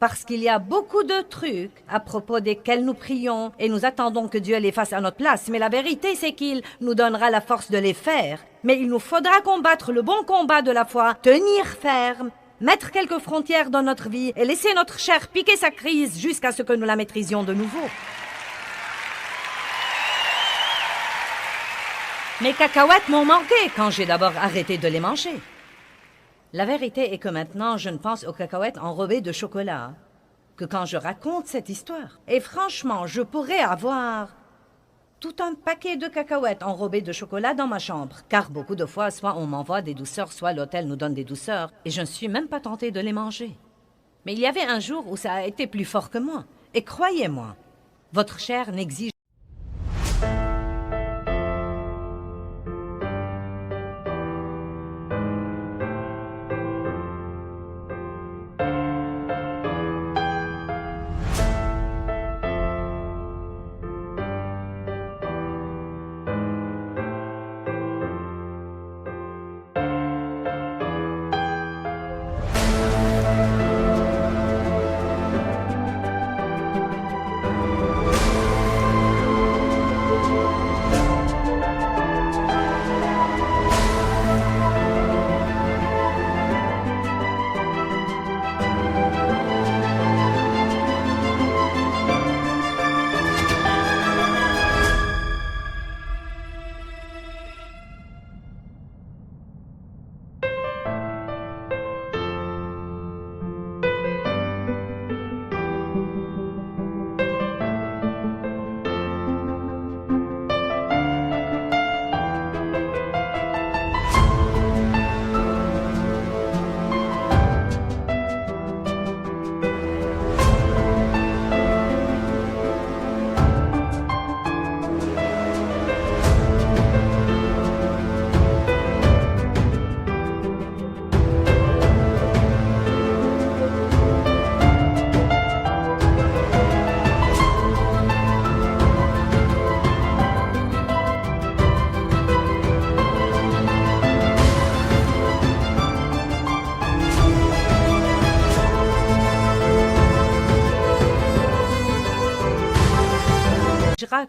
Parce qu'il y a beaucoup de trucs à propos desquels nous prions et nous attendons que Dieu les fasse à notre place. Mais la vérité, c'est qu'il nous donnera la force de les faire. Mais il nous faudra combattre le bon combat de la foi, tenir ferme, mettre quelques frontières dans notre vie et laisser notre chair piquer sa crise jusqu'à ce que nous la maîtrisions de nouveau. Mes cacahuètes m'ont manqué quand j'ai d'abord arrêté de les manger. La vérité est que maintenant, je ne pense aux cacahuètes enrobées de chocolat que quand je raconte cette histoire. Et franchement, je pourrais avoir tout un paquet de cacahuètes enrobées de chocolat dans ma chambre. Car beaucoup de fois, soit on m'envoie des douceurs, soit l'hôtel nous donne des douceurs. Et je ne suis même pas tentée de les manger. Mais il y avait un jour où ça a été plus fort que moi. Et croyez-moi, votre chair n'exige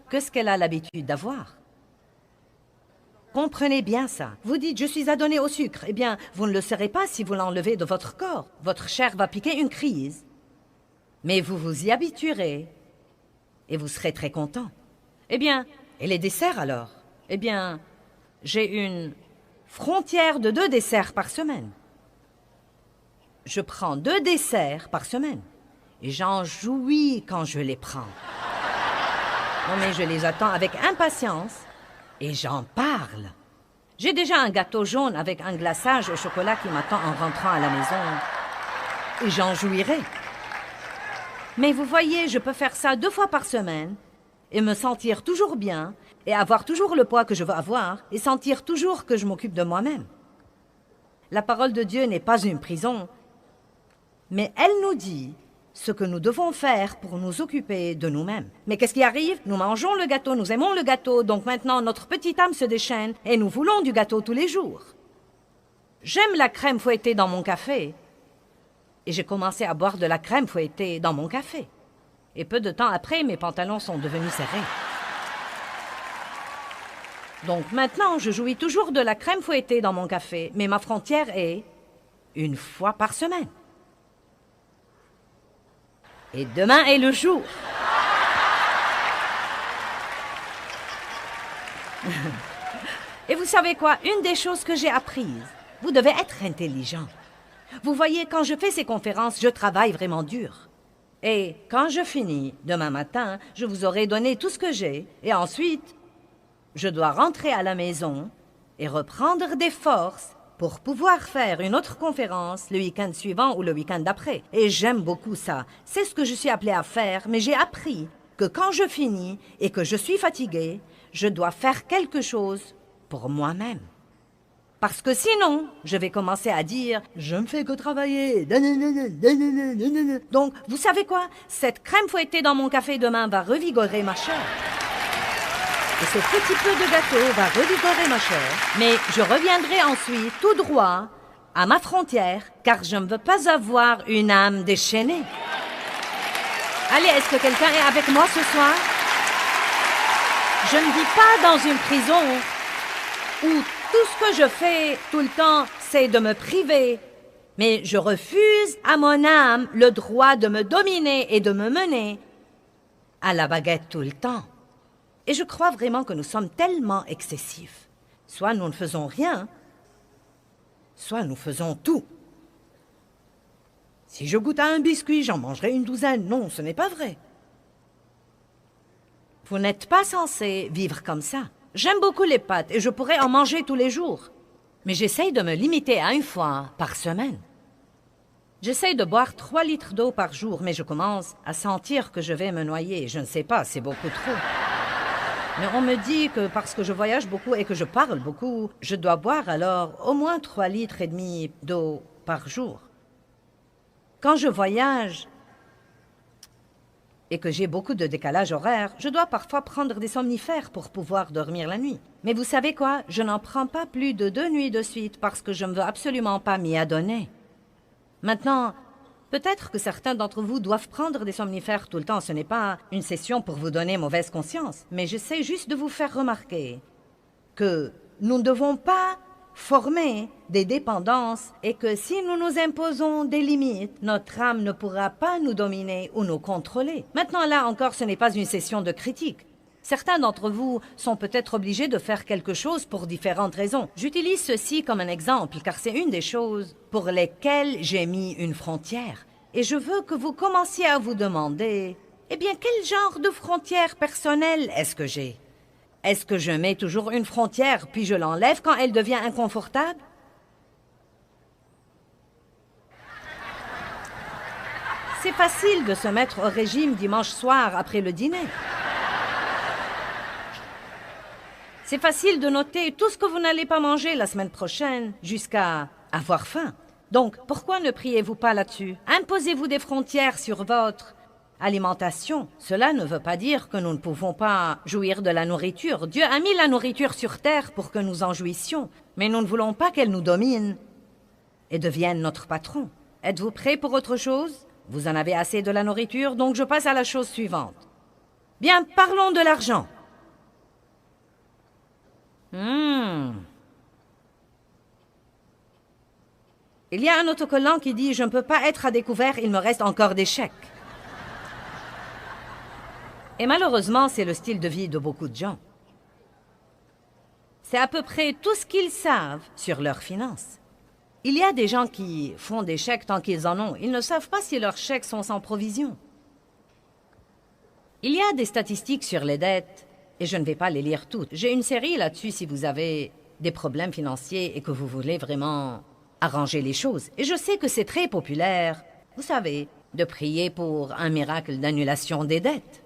que ce qu'elle a l'habitude d'avoir. Comprenez bien ça. Vous dites, je suis adonné au sucre. Eh bien, vous ne le serez pas si vous l'enlevez de votre corps. Votre chair va piquer une crise. Mais vous vous y habituerez. Et vous serez très content. Eh bien, et les desserts alors? Eh bien, j'ai une frontière de 2 desserts par semaine. Je prends 2 desserts par semaine. Et j'en jouis quand je les prends. Non, mais je les attends avec impatience et j'en parle. J'ai déjà un gâteau jaune avec un glaçage au chocolat qui m'attend en rentrant à la maison. Et j'en jouirai. Mais vous voyez, je peux faire ça 2 fois par semaine et me sentir toujours bien et avoir toujours le poids que je veux avoir et sentir toujours que je m'occupe de moi-même. La parole de Dieu n'est pas une prison, mais elle nous dit ce que nous devons faire pour nous occuper de nous-mêmes. Mais qu'est-ce qui arrive? Nous mangeons le gâteau, nous aimons le gâteau, donc maintenant notre petite âme se déchaîne et nous voulons du gâteau tous les jours. J'aime la crème fouettée dans mon café. Et j'ai commencé à boire de la crème fouettée dans mon café. Et peu de temps après, mes pantalons sont devenus serrés. Donc maintenant, je jouis toujours de la crème fouettée dans mon café, mais ma frontière est 1 fois par semaine. Et demain est le jour. Et vous savez quoi? Une des choses que j'ai apprises, vous devez être intelligent. Vous voyez, quand je fais ces conférences, je travaille vraiment dur. Et quand je finis, demain matin, je vous aurai donné tout ce que j'ai. Et ensuite, je dois rentrer à la maison et reprendre des forces pour pouvoir faire une autre conférence le week-end suivant ou le week-end d'après. Et j'aime beaucoup ça. C'est ce que je suis appelée à faire, mais j'ai appris que quand je finis et que je suis fatiguée, je dois faire quelque chose pour moi-même. Parce que sinon, je vais commencer à dire « Je ne fais que travailler. » Donc, vous savez quoi? Cette crème fouettée dans mon café demain va revigorer ma chair. Et ce petit peu de gâteau va revigorer ma chair. Mais je reviendrai ensuite tout droit à ma frontière, car je ne veux pas avoir une âme déchaînée. Allez, est-ce que quelqu'un est avec moi ce soir? Je ne vis pas dans une prison où tout ce que je fais tout le temps, c'est de me priver. Mais je refuse à mon âme le droit de me dominer et de me mener à la baguette tout le temps. Et je crois vraiment que nous sommes tellement excessifs. Soit nous ne faisons rien, soit nous faisons tout. Si je goûte à un biscuit, j'en mangerai une douzaine. Non, ce n'est pas vrai. Vous n'êtes pas censé vivre comme ça. J'aime beaucoup les pâtes et je pourrais en manger tous les jours. Mais j'essaye de me limiter à 1 fois par semaine. J'essaye de boire 3 litres d'eau par jour, mais je commence à sentir que je vais me noyer. Je ne sais pas, c'est beaucoup trop. Mais on me dit que parce que je voyage beaucoup et que je parle beaucoup, je dois boire alors au moins 3 litres et demi d'eau par jour. Quand je voyage et que j'ai beaucoup de décalage horaire, je dois parfois prendre des somnifères pour pouvoir dormir la nuit. Mais vous savez quoi? Je n'en prends pas plus de 2 nuits de suite parce que je ne veux absolument pas m'y adonner. Maintenant, peut-être que certains d'entre vous doivent prendre des somnifères tout le temps. Ce n'est pas une session pour vous donner mauvaise conscience, mais j'essaie juste de vous faire remarquer que nous ne devons pas former des dépendances et que si nous nous imposons des limites, notre âme ne pourra pas nous dominer ou nous contrôler. Maintenant, là encore, ce n'est pas une session de critique. Certains d'entre vous sont peut-être obligés de faire quelque chose pour différentes raisons. J'utilise ceci comme un exemple, car c'est une des choses pour lesquelles j'ai mis une frontière. Et je veux que vous commenciez à vous demander, eh bien, quel genre de frontière personnelle est-ce que j'ai? Est-ce que je mets toujours une frontière, puis je l'enlève quand elle devient inconfortable? C'est facile de se mettre au régime dimanche soir après le dîner. C'est facile de noter tout ce que vous n'allez pas manger la semaine prochaine jusqu'à avoir faim. Donc, pourquoi ne priez-vous pas là-dessus? Imposez-vous des frontières sur votre alimentation. Cela ne veut pas dire que nous ne pouvons pas jouir de la nourriture. Dieu a mis la nourriture sur terre pour que nous en jouissions, mais nous ne voulons pas qu'elle nous domine et devienne notre patron. Êtes-vous prêts pour autre chose? Vous en avez assez de la nourriture, donc je passe à la chose suivante. Bien, parlons de l'argent. Il y a un autocollant qui dit « Je ne peux pas être à découvert, il me reste encore des chèques. » Et malheureusement, c'est le style de vie de beaucoup de gens. C'est à peu près tout ce qu'ils savent sur leurs finances. Il y a des gens qui font des chèques tant qu'ils en ont. Ils ne savent pas si leurs chèques sont sans provision. Il y a des statistiques sur les dettes, et je ne vais pas les lire toutes. J'ai une série là-dessus si vous avez des problèmes financiers et que vous voulez vraiment arranger les choses. Et je sais que c'est très populaire, vous savez, de prier pour un miracle d'annulation des dettes.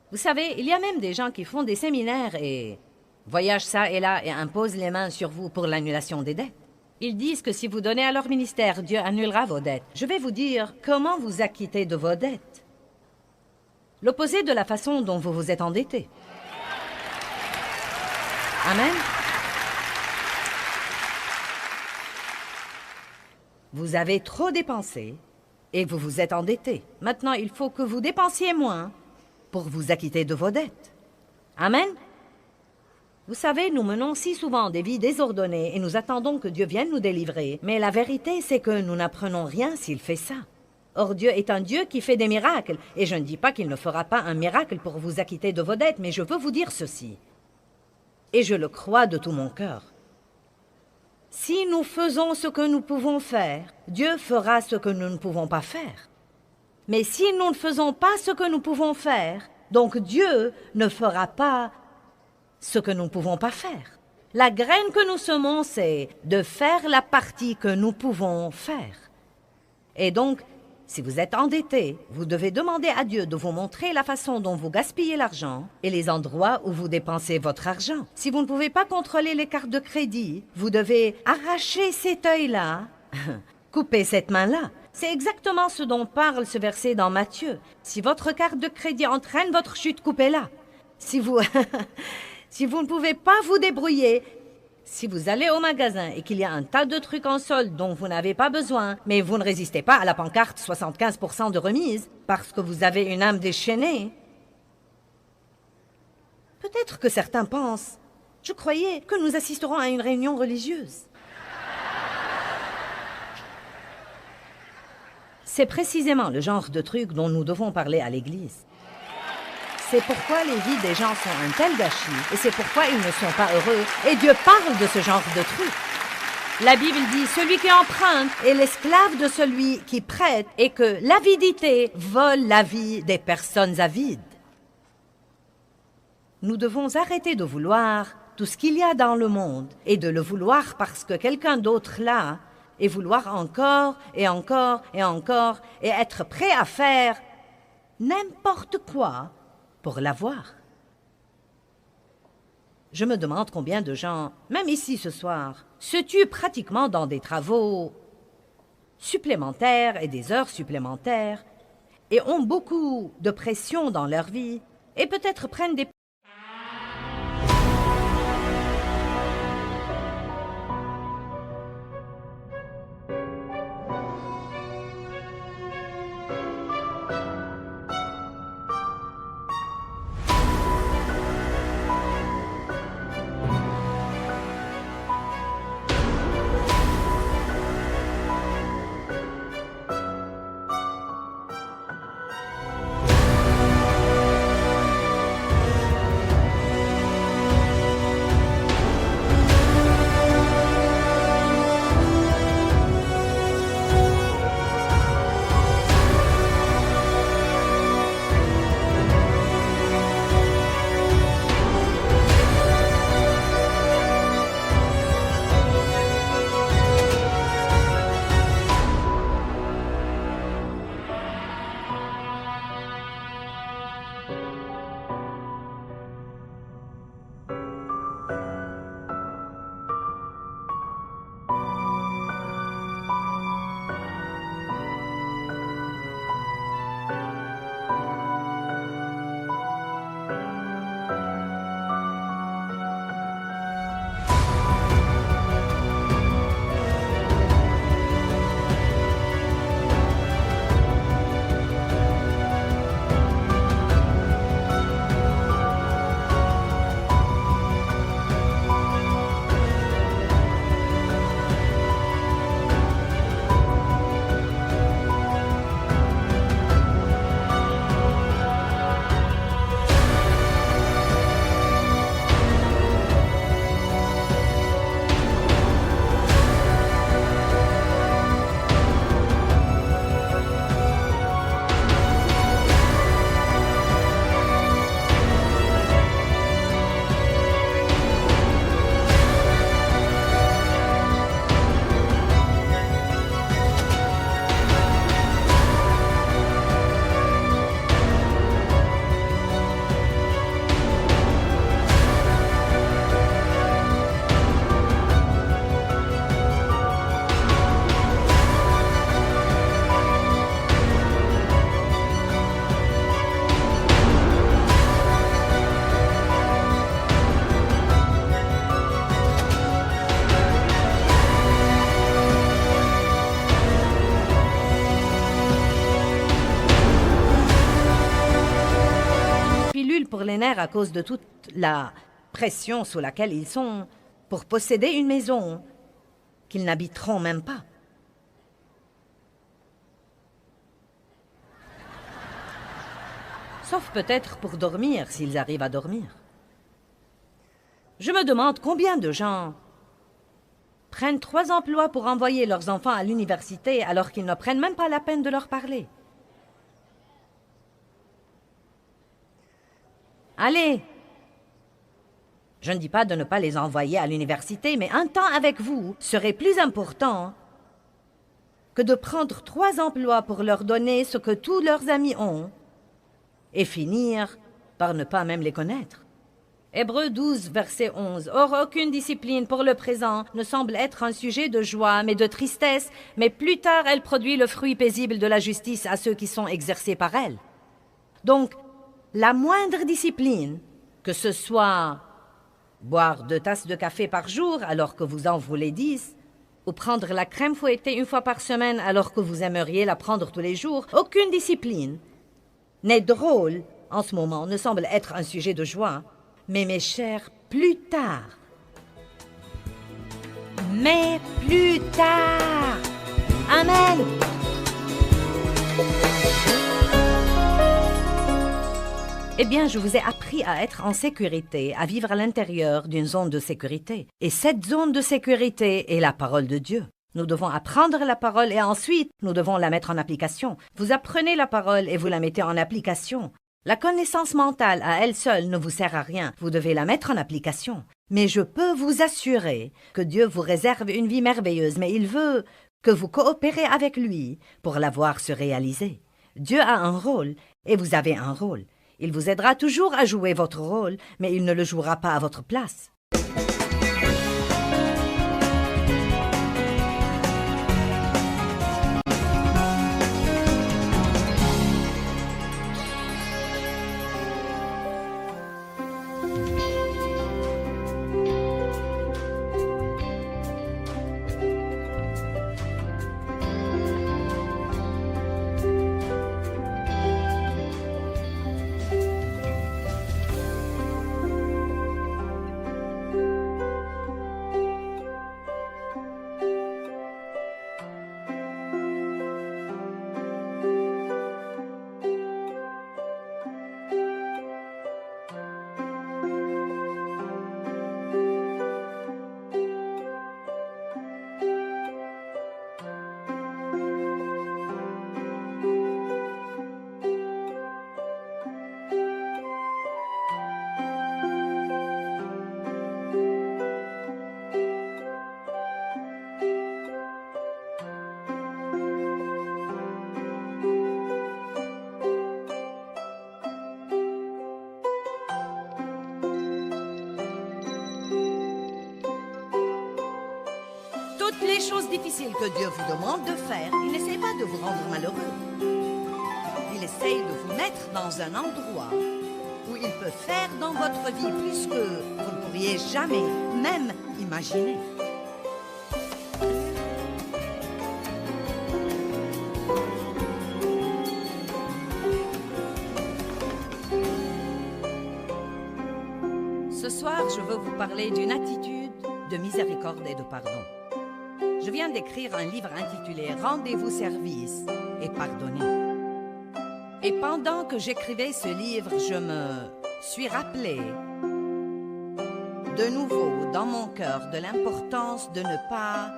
Vous savez, il y a même des gens qui font des séminaires et voyagent ça et là et imposent les mains sur vous pour l'annulation des dettes. Ils disent que si vous donnez à leur ministère, Dieu annulera vos dettes. Je vais vous dire comment vous acquitter de vos dettes. L'opposé de la façon dont vous vous êtes endetté. Amen. Vous avez trop dépensé et vous vous êtes endetté. Maintenant, il faut que vous dépensiez moins pour vous acquitter de vos dettes. Amen. Vous savez, nous menons si souvent des vies désordonnées et nous attendons que Dieu vienne nous délivrer. Mais la vérité, c'est que nous n'apprenons rien s'il fait ça. Or, Dieu est un Dieu qui fait des miracles. Et je ne dis pas qu'il ne fera pas un miracle pour vous acquitter de vos dettes, mais je veux vous dire ceci. Et je le crois de tout mon cœur. Si nous faisons ce que nous pouvons faire, Dieu fera ce que nous ne pouvons pas faire. Mais si nous ne faisons pas ce que nous pouvons faire, donc Dieu ne fera pas ce que nous ne pouvons pas faire. La graine que nous semons, c'est de faire la partie que nous pouvons faire. Et donc, si vous êtes endetté, vous devez demander à Dieu de vous montrer la façon dont vous gaspillez l'argent et les endroits où vous dépensez votre argent. Si vous ne pouvez pas contrôler les cartes de crédit, vous devez arracher cet œil-là, couper cette main-là. C'est exactement ce dont parle ce verset dans Matthieu. Si votre carte de crédit entraîne votre chute, coupez-la. Si vous... si vous ne pouvez pas vous débrouiller... Si vous allez au magasin et qu'il y a un tas de trucs en solde dont vous n'avez pas besoin, mais vous ne résistez pas à la pancarte 75% de remise parce que vous avez une âme déchaînée, peut-être que certains pensent, je croyais que nous assisterons à une réunion religieuse. C'est précisément le genre de truc dont nous devons parler à l'Église. C'est pourquoi les vies des gens sont un tel gâchis, et c'est pourquoi ils ne sont pas heureux. Et Dieu parle de ce genre de truc. La Bible dit, celui qui emprunte est l'esclave de celui qui prête, et que l'avidité vole la vie des personnes avides. Nous devons arrêter de vouloir tout ce qu'il y a dans le monde, et de le vouloir parce que quelqu'un d'autre là et vouloir encore et encore et encore et être prêt à faire n'importe quoi pour l'avoir. Je me demande combien de gens, même ici ce soir, se tuent pratiquement dans des travaux supplémentaires et des heures supplémentaires et ont beaucoup de pression dans leur vie et peut-être prennent des... Pour les nerfs à cause de toute la pression sous laquelle ils sont pour posséder une maison qu'ils n'habiteront même pas. Sauf peut-être pour dormir, s'ils arrivent à dormir. Je me demande combien de gens prennent 3 emplois pour envoyer leurs enfants à l'université alors qu'ils ne prennent même pas la peine de leur parler. Allez! Je ne dis pas de ne pas les envoyer à l'université, mais un temps avec vous serait plus important que de prendre 3 emplois pour leur donner ce que tous leurs amis ont et finir par ne pas même les connaître. Hébreux 12, verset 11. Or, aucune discipline pour le présent ne semble être un sujet de joie, mais de tristesse, mais plus tard elle produit le fruit paisible de la justice à ceux qui sont exercés par elle. Donc, la moindre discipline, que ce soit boire 2 tasses de café par jour alors que vous en voulez 10, ou prendre la crème fouettée 1 fois par semaine alors que vous aimeriez la prendre tous les jours, aucune discipline n'est drôle en ce moment, ne semble être un sujet de joie. Mais mes chers, plus tard. Mais plus tard. Amen. Eh bien, je vous ai appris à être en sécurité, à vivre à l'intérieur d'une zone de sécurité. Et cette zone de sécurité est la parole de Dieu. Nous devons apprendre la parole et ensuite, nous devons la mettre en application. Vous apprenez la parole et vous la mettez en application. La connaissance mentale à elle seule ne vous sert à rien. Vous devez la mettre en application. Mais je peux vous assurer que Dieu vous réserve une vie merveilleuse, mais il veut que vous coopérez avec lui pour la voir se réaliser. Dieu a un rôle et vous avez un rôle. Il vous aidera toujours à jouer votre rôle, mais il ne le jouera pas à votre place. Toutes les choses difficiles que Dieu vous demande de faire, il n'essaie pas de vous rendre malheureux. Il essaye de vous mettre dans un endroit où il peut faire dans votre vie plus que vous ne pourriez jamais même imaginer. Ce soir, je veux vous parler d'une attitude de miséricorde et de pardon. Je viens d'écrire un livre intitulé « Rendez-vous service et pardonnez ». Et pendant que j'écrivais ce livre, je me suis rappelé de nouveau dans mon cœur de l'importance de ne pas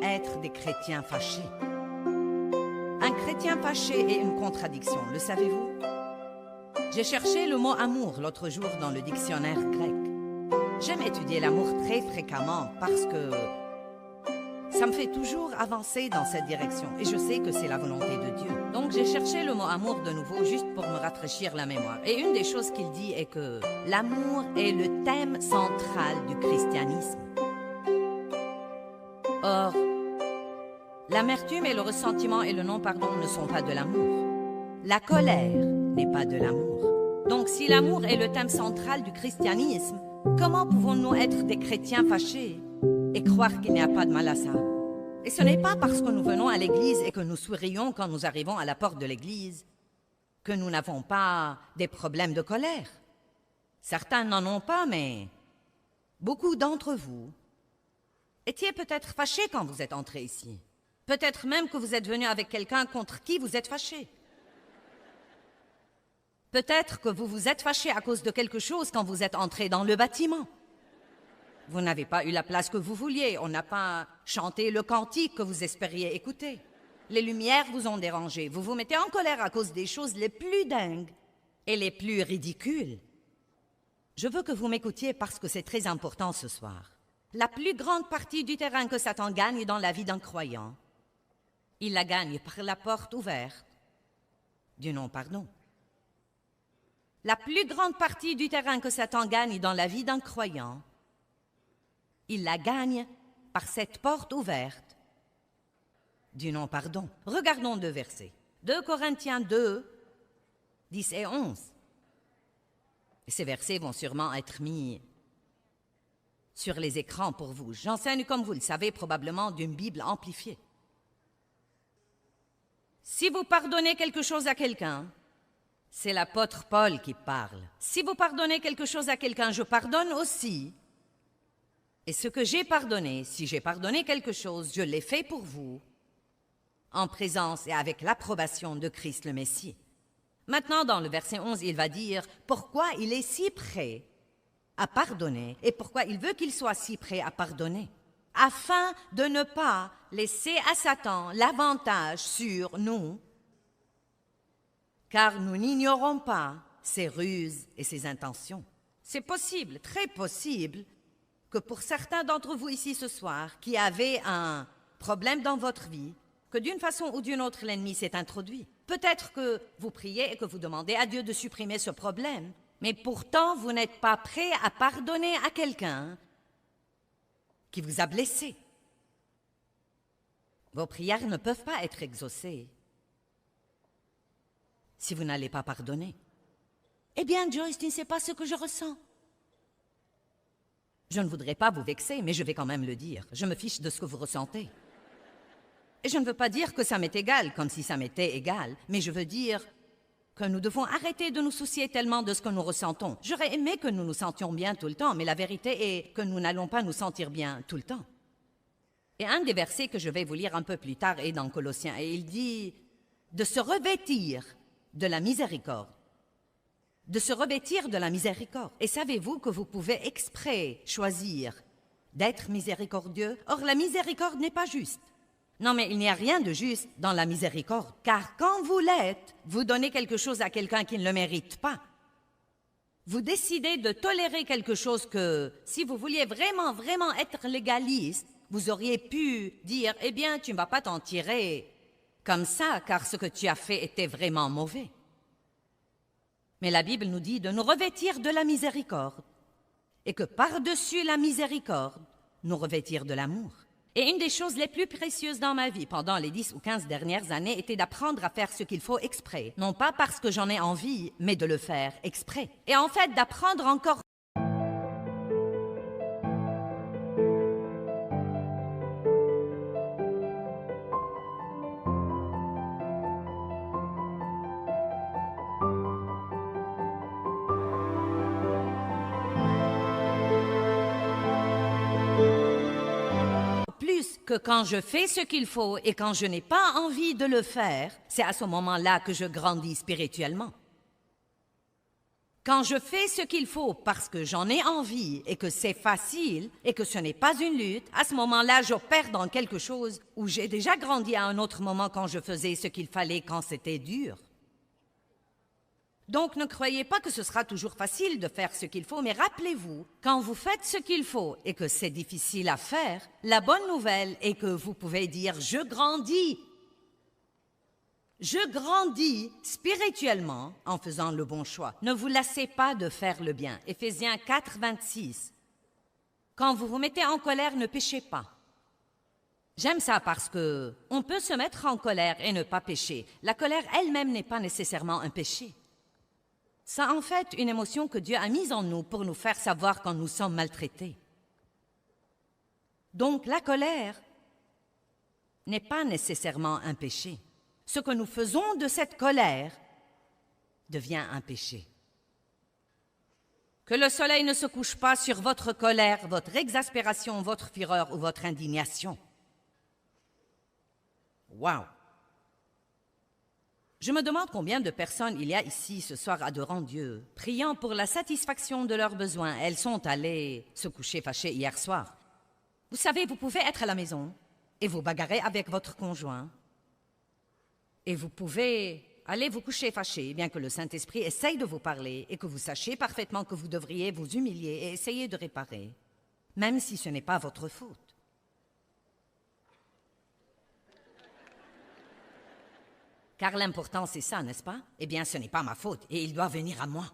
être des chrétiens fâchés. Un chrétien fâché est une contradiction, le savez-vous? J'ai cherché le mot « amour » l'autre jour dans le dictionnaire grec. J'aime étudier l'amour très fréquemment parce que ça me fait toujours avancer dans cette direction et je sais que c'est la volonté de Dieu. Donc j'ai cherché le mot amour de nouveau juste pour me rafraîchir la mémoire. Et une des choses qu'il dit est que l'amour est le thème central du christianisme. Or, l'amertume et le ressentiment et le non-pardon ne sont pas de l'amour. La colère n'est pas de l'amour. Donc si l'amour est le thème central du christianisme, comment pouvons-nous être des chrétiens fâchés et croire qu'il n'y a pas de mal à ça? Et ce n'est pas parce que nous venons à l'église et que nous sourions quand nous arrivons à la porte de l'église que nous n'avons pas des problèmes de colère. Certains n'en ont pas, mais beaucoup d'entre vous étiez peut-être fâchés quand vous êtes entrés ici. Peut-être même que vous êtes venus avec quelqu'un contre qui vous êtes fâchés. Peut-être que vous vous êtes fâchés à cause de quelque chose quand vous êtes entrés dans le bâtiment. Vous n'avez pas eu la place que vous vouliez, on n'a pas chanté le cantique que vous espériez écouter. Les lumières vous ont dérangé, vous vous mettez en colère à cause des choses les plus dingues et les plus ridicules. Je veux que vous m'écoutiez parce que c'est très important ce soir. La plus grande partie du terrain que Satan gagne dans la vie d'un croyant, il la gagne par la porte ouverte du non-pardon. La plus grande partie du terrain que Satan gagne dans la vie d'un croyant, il la gagne par cette porte ouverte du non-pardon. Regardons 2 versets. 2 Corinthiens 2, 10 et 11. Et ces versets vont sûrement être mis sur les écrans pour vous. J'enseigne, comme vous le savez, probablement d'une Bible amplifiée. Si vous pardonnez quelque chose à quelqu'un, c'est l'apôtre Paul qui parle. Si vous pardonnez quelque chose à quelqu'un, je pardonne aussi. Et ce que j'ai pardonné, si j'ai pardonné quelque chose, je l'ai fait pour vous, en présence et avec l'approbation de Christ le Messie. Maintenant, dans le verset 11, il va dire pourquoi il est si prêt à pardonner et pourquoi il veut qu'il soit si prêt à pardonner, afin de ne pas laisser à Satan l'avantage sur nous, car nous n'ignorons pas ses ruses et ses intentions. C'est possible, très possible, que pour certains d'entre vous ici ce soir, qui avaient un problème dans votre vie, que d'une façon ou d'une autre, l'ennemi s'est introduit. Peut-être que vous priez et que vous demandez à Dieu de supprimer ce problème, mais pourtant, vous n'êtes pas prêt à pardonner à quelqu'un qui vous a blessé. Vos prières ne peuvent pas être exaucées si vous n'allez pas pardonner. Eh bien, Joyce, tu ne sais pas ce que je ressens. Je ne voudrais pas vous vexer, mais je vais quand même le dire. Je me fiche de ce que vous ressentez. Et je ne veux pas dire que ça m'est égal, comme si ça m'était égal, mais je veux dire que nous devons arrêter de nous soucier tellement de ce que nous ressentons. J'aurais aimé que nous nous sentions bien tout le temps, mais la vérité est que nous n'allons pas nous sentir bien tout le temps. Et un des versets que je vais vous lire un peu plus tard est dans Colossiens, et il dit de se revêtir de la miséricorde. De se revêtir de la miséricorde. Et savez-vous que vous pouvez exprès choisir d'être miséricordieux? Or, la miséricorde n'est pas juste. Non, mais il n'y a rien de juste dans la miséricorde, car quand vous l'êtes, vous donnez quelque chose à quelqu'un qui ne le mérite pas. Vous décidez de tolérer quelque chose que, si vous vouliez vraiment, vraiment être légaliste, vous auriez pu dire, eh bien, tu ne vas pas t'en tirer comme ça, car ce que tu as fait était vraiment mauvais. Mais la Bible nous dit de nous revêtir de la miséricorde, et que par-dessus la miséricorde, nous revêtir de l'amour. Et une des choses les plus précieuses dans ma vie pendant les 10 ou 15 dernières années était d'apprendre à faire ce qu'il faut exprès. Non pas parce que j'en ai envie, mais de le faire exprès. Et en fait, d'apprendre encore que quand je fais ce qu'il faut et quand je n'ai pas envie de le faire, c'est à ce moment-là que je grandis spirituellement. Quand je fais ce qu'il faut parce que j'en ai envie et que c'est facile et que ce n'est pas une lutte, à ce moment-là, j'opère dans quelque chose où j'ai déjà grandi à un autre moment quand je faisais ce qu'il fallait quand c'était dur. Donc, ne croyez pas que ce sera toujours facile de faire ce qu'il faut, mais rappelez-vous, quand vous faites ce qu'il faut et que c'est difficile à faire, la bonne nouvelle est que vous pouvez dire « je grandis ». Je grandis spirituellement en faisant le bon choix. Ne vous lassez pas de faire le bien. Éphésiens 4, 26. Quand vous vous mettez en colère, ne péchez pas. J'aime ça parce que on peut se mettre en colère et ne pas pécher. La colère elle-même n'est pas nécessairement un péché. C'est en fait une émotion que Dieu a mise en nous pour nous faire savoir quand nous sommes maltraités. Donc la colère n'est pas nécessairement un péché. Ce que nous faisons de cette colère devient un péché. Que le soleil ne se couche pas sur votre colère, votre exaspération, votre fureur ou votre indignation. Wow! Je me demande combien de personnes il y a ici ce soir adorant Dieu, priant pour la satisfaction de leurs besoins. Elles sont allées se coucher fâchées hier soir. Vous savez, vous pouvez être à la maison et vous bagarrer avec votre conjoint. Et vous pouvez aller vous coucher fâché, bien que le Saint-Esprit essaye de vous parler et que vous sachiez parfaitement que vous devriez vous humilier et essayer de réparer, même si ce n'est pas votre faute. Car l'important, c'est ça, n'est-ce pas? Eh bien, ce n'est pas ma faute et il doit venir à moi.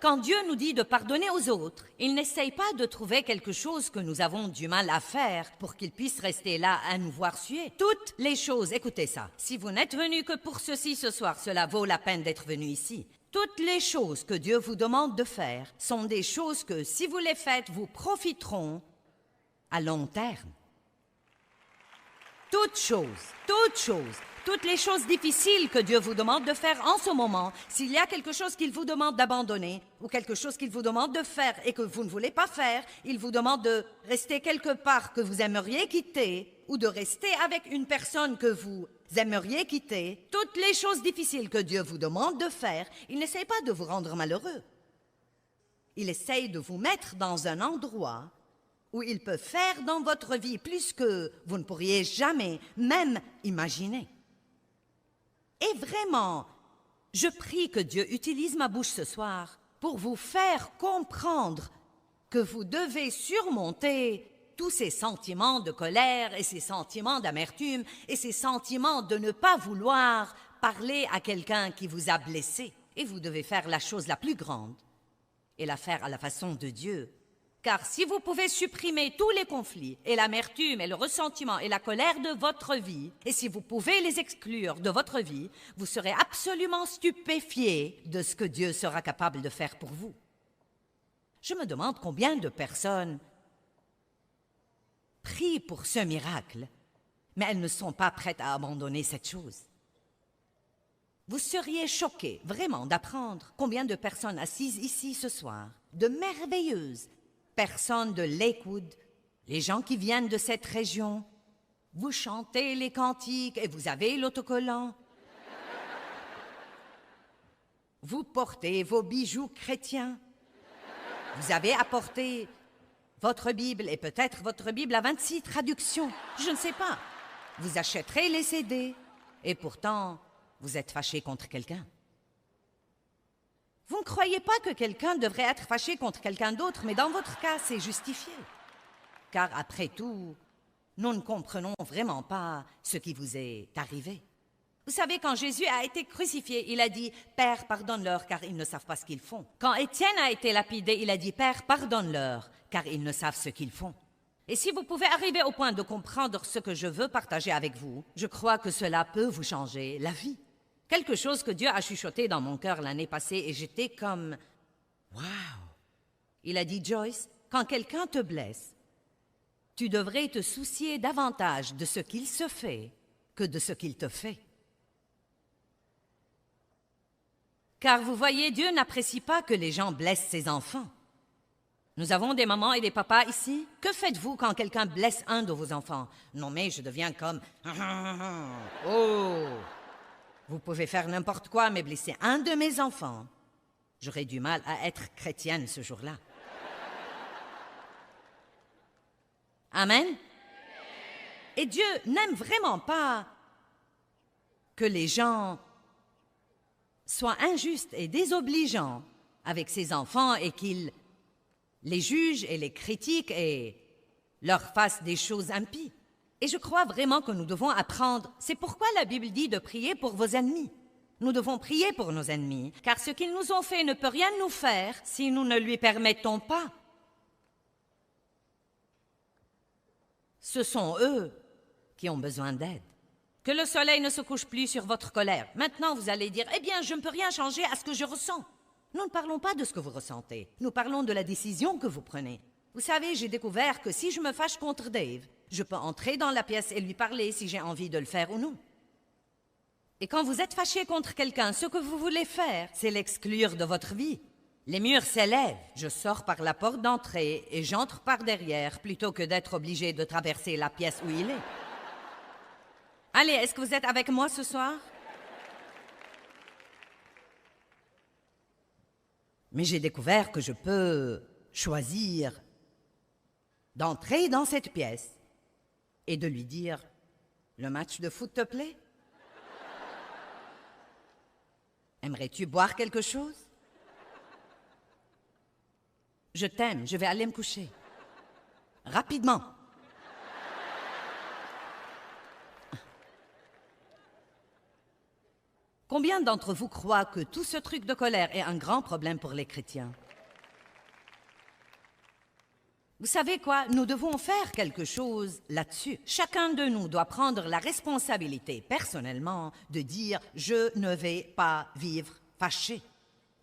Quand Dieu nous dit de pardonner aux autres, il n'essaye pas de trouver quelque chose que nous avons du mal à faire pour qu'il puisse rester là à nous voir suer. Toutes les choses, écoutez ça, si vous n'êtes venu que pour ceci ce soir, cela vaut la peine d'être venu ici. Toutes les choses que Dieu vous demande de faire sont des choses que, si vous les faites, vous profiteront à long terme. Toutes les choses difficiles que Dieu vous demande de faire en ce moment, s'il y a quelque chose qu'il vous demande d'abandonner ou quelque chose qu'il vous demande de faire et que vous ne voulez pas faire, il vous demande de rester quelque part que vous aimeriez quitter ou de rester avec une personne que vous aimeriez quitter, toutes les choses difficiles que Dieu vous demande de faire, il n'essaie pas de vous rendre malheureux. Il essaye de vous mettre dans un endroit où il peut faire dans votre vie plus que vous ne pourriez jamais même imaginer. Et vraiment, je prie que Dieu utilise ma bouche ce soir pour vous faire comprendre que vous devez surmonter tous ces sentiments de colère et ces sentiments d'amertume et ces sentiments de ne pas vouloir parler à quelqu'un qui vous a blessé. Et vous devez faire la chose la plus grande et la faire à la façon de Dieu. Car si vous pouvez supprimer tous les conflits et l'amertume et le ressentiment et la colère de votre vie, et si vous pouvez les exclure de votre vie, vous serez absolument stupéfié de ce que Dieu sera capable de faire pour vous. Je me demande combien de personnes prient pour ce miracle, mais elles ne sont pas prêtes à abandonner cette chose. Vous seriez choqués, vraiment, d'apprendre combien de personnes assises ici ce soir, de merveilleuses personnes de Lakewood, les gens qui viennent de cette région, vous chantez les cantiques et vous avez l'autocollant. Vous portez vos bijoux chrétiens. Vous avez apporté votre Bible et peut-être votre Bible à 26 traductions. Je ne sais pas. Vous achèterez les CD et pourtant, vous êtes fâché contre quelqu'un. Vous ne croyez pas que quelqu'un devrait être fâché contre quelqu'un d'autre, mais dans votre cas, c'est justifié. Car après tout, nous ne comprenons vraiment pas ce qui vous est arrivé. Vous savez, quand Jésus a été crucifié, il a dit « Père, pardonne-leur, car ils ne savent pas ce qu'ils font. » Quand Étienne a été lapidé, il a dit « Père, pardonne-leur, car ils ne savent ce qu'ils font. » Et si vous pouvez arriver au point de comprendre ce que je veux partager avec vous, je crois que cela peut vous changer la vie. Quelque chose que Dieu a chuchoté dans mon cœur l'année passée et j'étais comme « Wow! » Il a dit « Joyce, quand quelqu'un te blesse, tu devrais te soucier davantage de ce qu'il se fait que de ce qu'il te fait. » Car vous voyez, Dieu n'apprécie pas que les gens blessent ses enfants. Nous avons des mamans et des papas ici. Que faites-vous quand quelqu'un blesse un de vos enfants? Non mais je deviens comme « Oh! » Vous pouvez faire n'importe quoi, mais blesser un de mes enfants, j'aurais du mal à être chrétienne ce jour-là. Amen? Et Dieu n'aime vraiment pas que les gens soient injustes et désobligeants avec ses enfants et qu'ils les jugent et les critiquent et leur fassent des choses impies. Et je crois vraiment que nous devons apprendre. C'est pourquoi la Bible dit de prier pour vos ennemis. Nous devons prier pour nos ennemis, car ce qu'ils nous ont fait ne peut rien nous faire si nous ne lui permettons pas. Ce sont eux qui ont besoin d'aide. Que le soleil ne se couche plus sur votre colère. Maintenant, vous allez dire, eh bien, je ne peux rien changer à ce que je ressens. Nous ne parlons pas de ce que vous ressentez. Nous parlons de la décision que vous prenez. Vous savez, j'ai découvert que si je me fâche contre Dave, je peux entrer dans la pièce et lui parler si j'ai envie de le faire ou non. Et quand vous êtes fâché contre quelqu'un, ce que vous voulez faire, c'est l'exclure de votre vie. Les murs s'élèvent. Je sors par la porte d'entrée et j'entre par derrière plutôt que d'être obligé de traverser la pièce où il est. Allez, est-ce que vous êtes avec moi ce soir? Mais j'ai découvert que je peux choisir d'entrer dans cette pièce et de lui dire « Le match de foot te plaît? Aimerais-tu boire quelque chose? Je t'aime, je vais aller me coucher. Rapidement. » Combien d'entre vous croient que tout ce truc de colère est un grand problème pour les chrétiens? Vous savez quoi? Nous devons faire quelque chose là-dessus. Chacun de nous doit prendre la responsabilité, personnellement, de dire « Je ne vais pas vivre fâché ».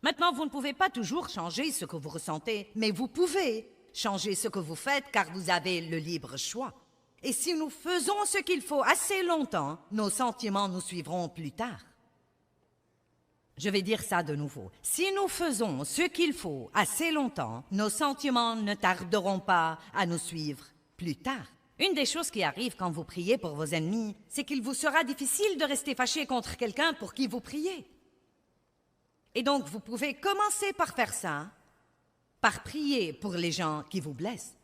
Maintenant, vous ne pouvez pas toujours changer ce que vous ressentez, mais vous pouvez changer ce que vous faites car vous avez le libre choix. Et si nous faisons ce qu'il faut assez longtemps, nos sentiments nous suivront plus tard. Je vais dire ça de nouveau. Si nous faisons ce qu'il faut assez longtemps, nos sentiments ne tarderont pas à nous suivre plus tard. Une des choses qui arrive quand vous priez pour vos ennemis, c'est qu'il vous sera difficile de rester fâché contre quelqu'un pour qui vous priez. Et donc, vous pouvez commencer par faire ça, par prier pour les gens qui vous blessent.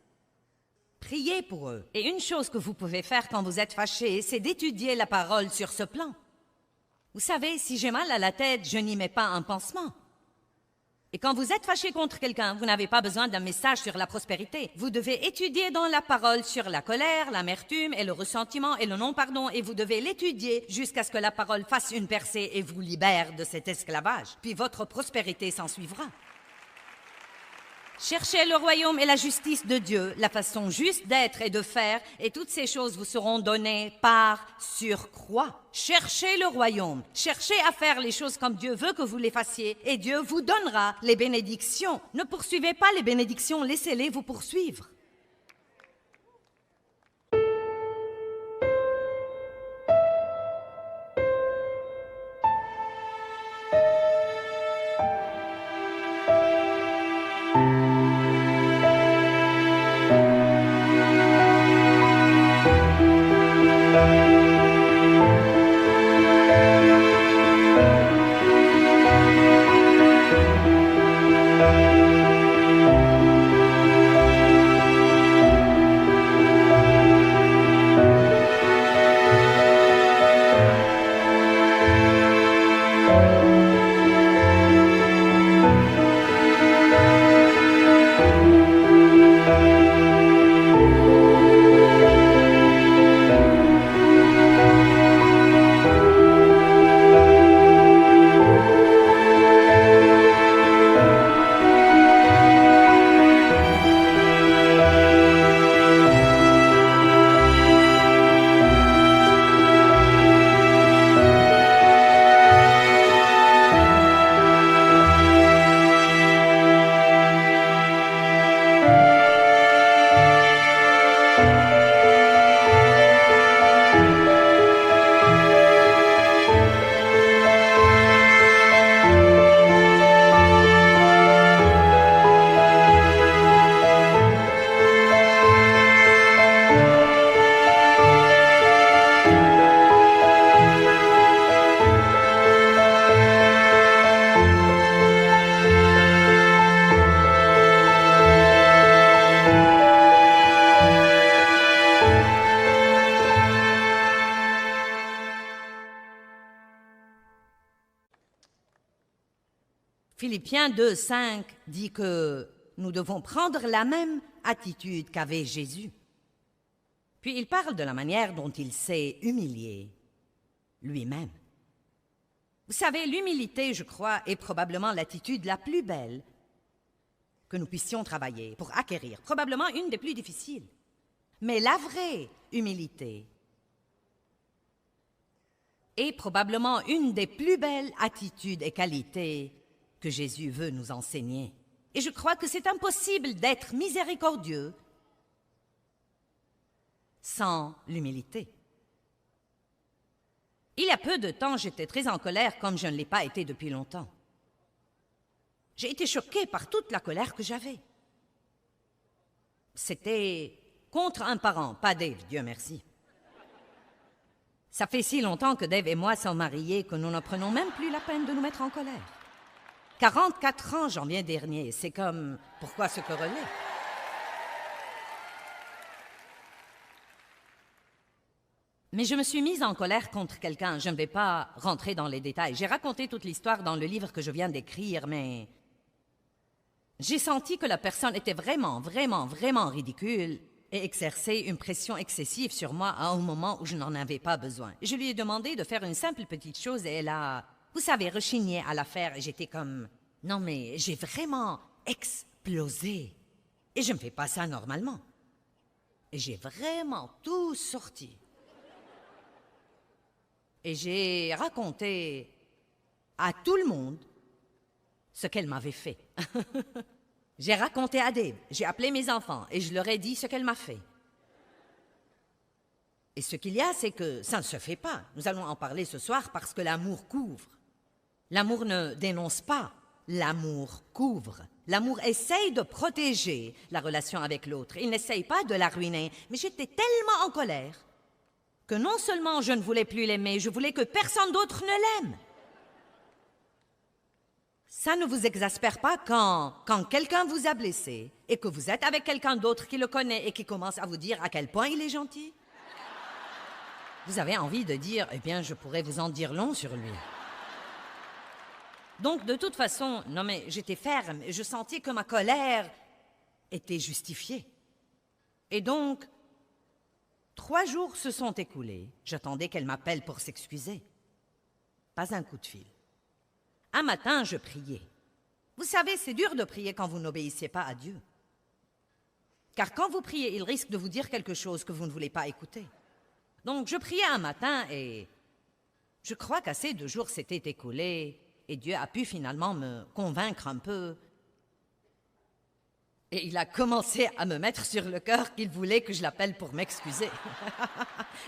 Priez pour eux. Et une chose que vous pouvez faire quand vous êtes fâché, c'est d'étudier la parole sur ce plan. Vous savez, si j'ai mal à la tête, je n'y mets pas un pansement. Et quand vous êtes fâché contre quelqu'un, vous n'avez pas besoin d'un message sur la prospérité. Vous devez étudier dans la parole sur la colère, l'amertume et le ressentiment et le non-pardon, et vous devez l'étudier jusqu'à ce que la parole fasse une percée et vous libère de cet esclavage. Puis votre prospérité s'en suivra. Cherchez le royaume et la justice de Dieu, la façon juste d'être et de faire, et toutes ces choses vous seront données par surcroît. Cherchez le royaume, cherchez à faire les choses comme Dieu veut que vous les fassiez, et Dieu vous donnera les bénédictions. Ne poursuivez pas les bénédictions, laissez-les vous poursuivre. Philippiens 2:5 dit que nous devons prendre la même attitude qu'avait Jésus. Puis il parle de la manière dont il s'est humilié lui-même. Vous savez, l'humilité, je crois, est probablement l'attitude la plus belle que nous puissions travailler pour acquérir, probablement une des plus difficiles. Mais la vraie humilité est probablement une des plus belles attitudes et qualités que Jésus veut nous enseigner. Et je crois que c'est impossible d'être miséricordieux sans l'humilité. Il y a peu de temps, j'étais très en colère comme je ne l'ai pas été depuis longtemps. J'ai été choquée par toute la colère que j'avais. C'était contre un parent, pas Dave, Dieu merci. Ça fait si longtemps que Dave et moi sommes mariés que nous ne prenons même plus la peine de nous mettre en colère. 44 ans, janvier dernier, c'est comme, pourquoi se quereller? Mais je me suis mise en colère contre quelqu'un, je ne vais pas rentrer dans les détails. J'ai raconté toute l'histoire dans le livre que je viens d'écrire, mais j'ai senti que la personne était vraiment ridicule et exerçait une pression excessive sur moi à un moment où je n'en avais pas besoin. Je lui ai demandé de faire une simple petite chose et elle a, vous savez, rechigné à la faire et j'étais comme, non mais j'ai vraiment explosé et je ne fais pas ça normalement. Et j'ai vraiment tout sorti. Et j'ai raconté à tout le monde ce qu'elle m'avait fait. J'ai raconté à Dave, j'ai appelé mes enfants et je leur ai dit ce qu'elle m'a fait. Et ce qu'il y a, c'est que ça ne se fait pas. Nous allons en parler ce soir parce que l'amour couvre. L'amour ne dénonce pas, l'amour couvre. L'amour essaye de protéger la relation avec l'autre. Il n'essaye pas de la ruiner. Mais j'étais tellement en colère que non seulement je ne voulais plus l'aimer, je voulais que personne d'autre ne l'aime. Ça ne vous exaspère pas quand quelqu'un vous a blessé et que vous êtes avec quelqu'un d'autre qui le connaît et qui commence à vous dire à quel point il est gentil? Vous avez envie de dire, eh bien, je pourrais vous en dire long sur lui. Donc, de toute façon, non mais j'étais ferme et je sentais que ma colère était justifiée. Et donc, 3 jours se sont écoulés. J'attendais qu'elle m'appelle pour s'excuser. Pas un coup de fil. Un matin, je priais. Vous savez, c'est dur de prier quand vous n'obéissez pas à Dieu. Car quand vous priez, il risque de vous dire quelque chose que vous ne voulez pas écouter. Donc, je priais un matin et je crois qu'assez de jours s'étaient écoulés et Dieu a pu finalement me convaincre un peu. Et il a commencé à me mettre sur le cœur qu'il voulait que je l'appelle pour m'excuser.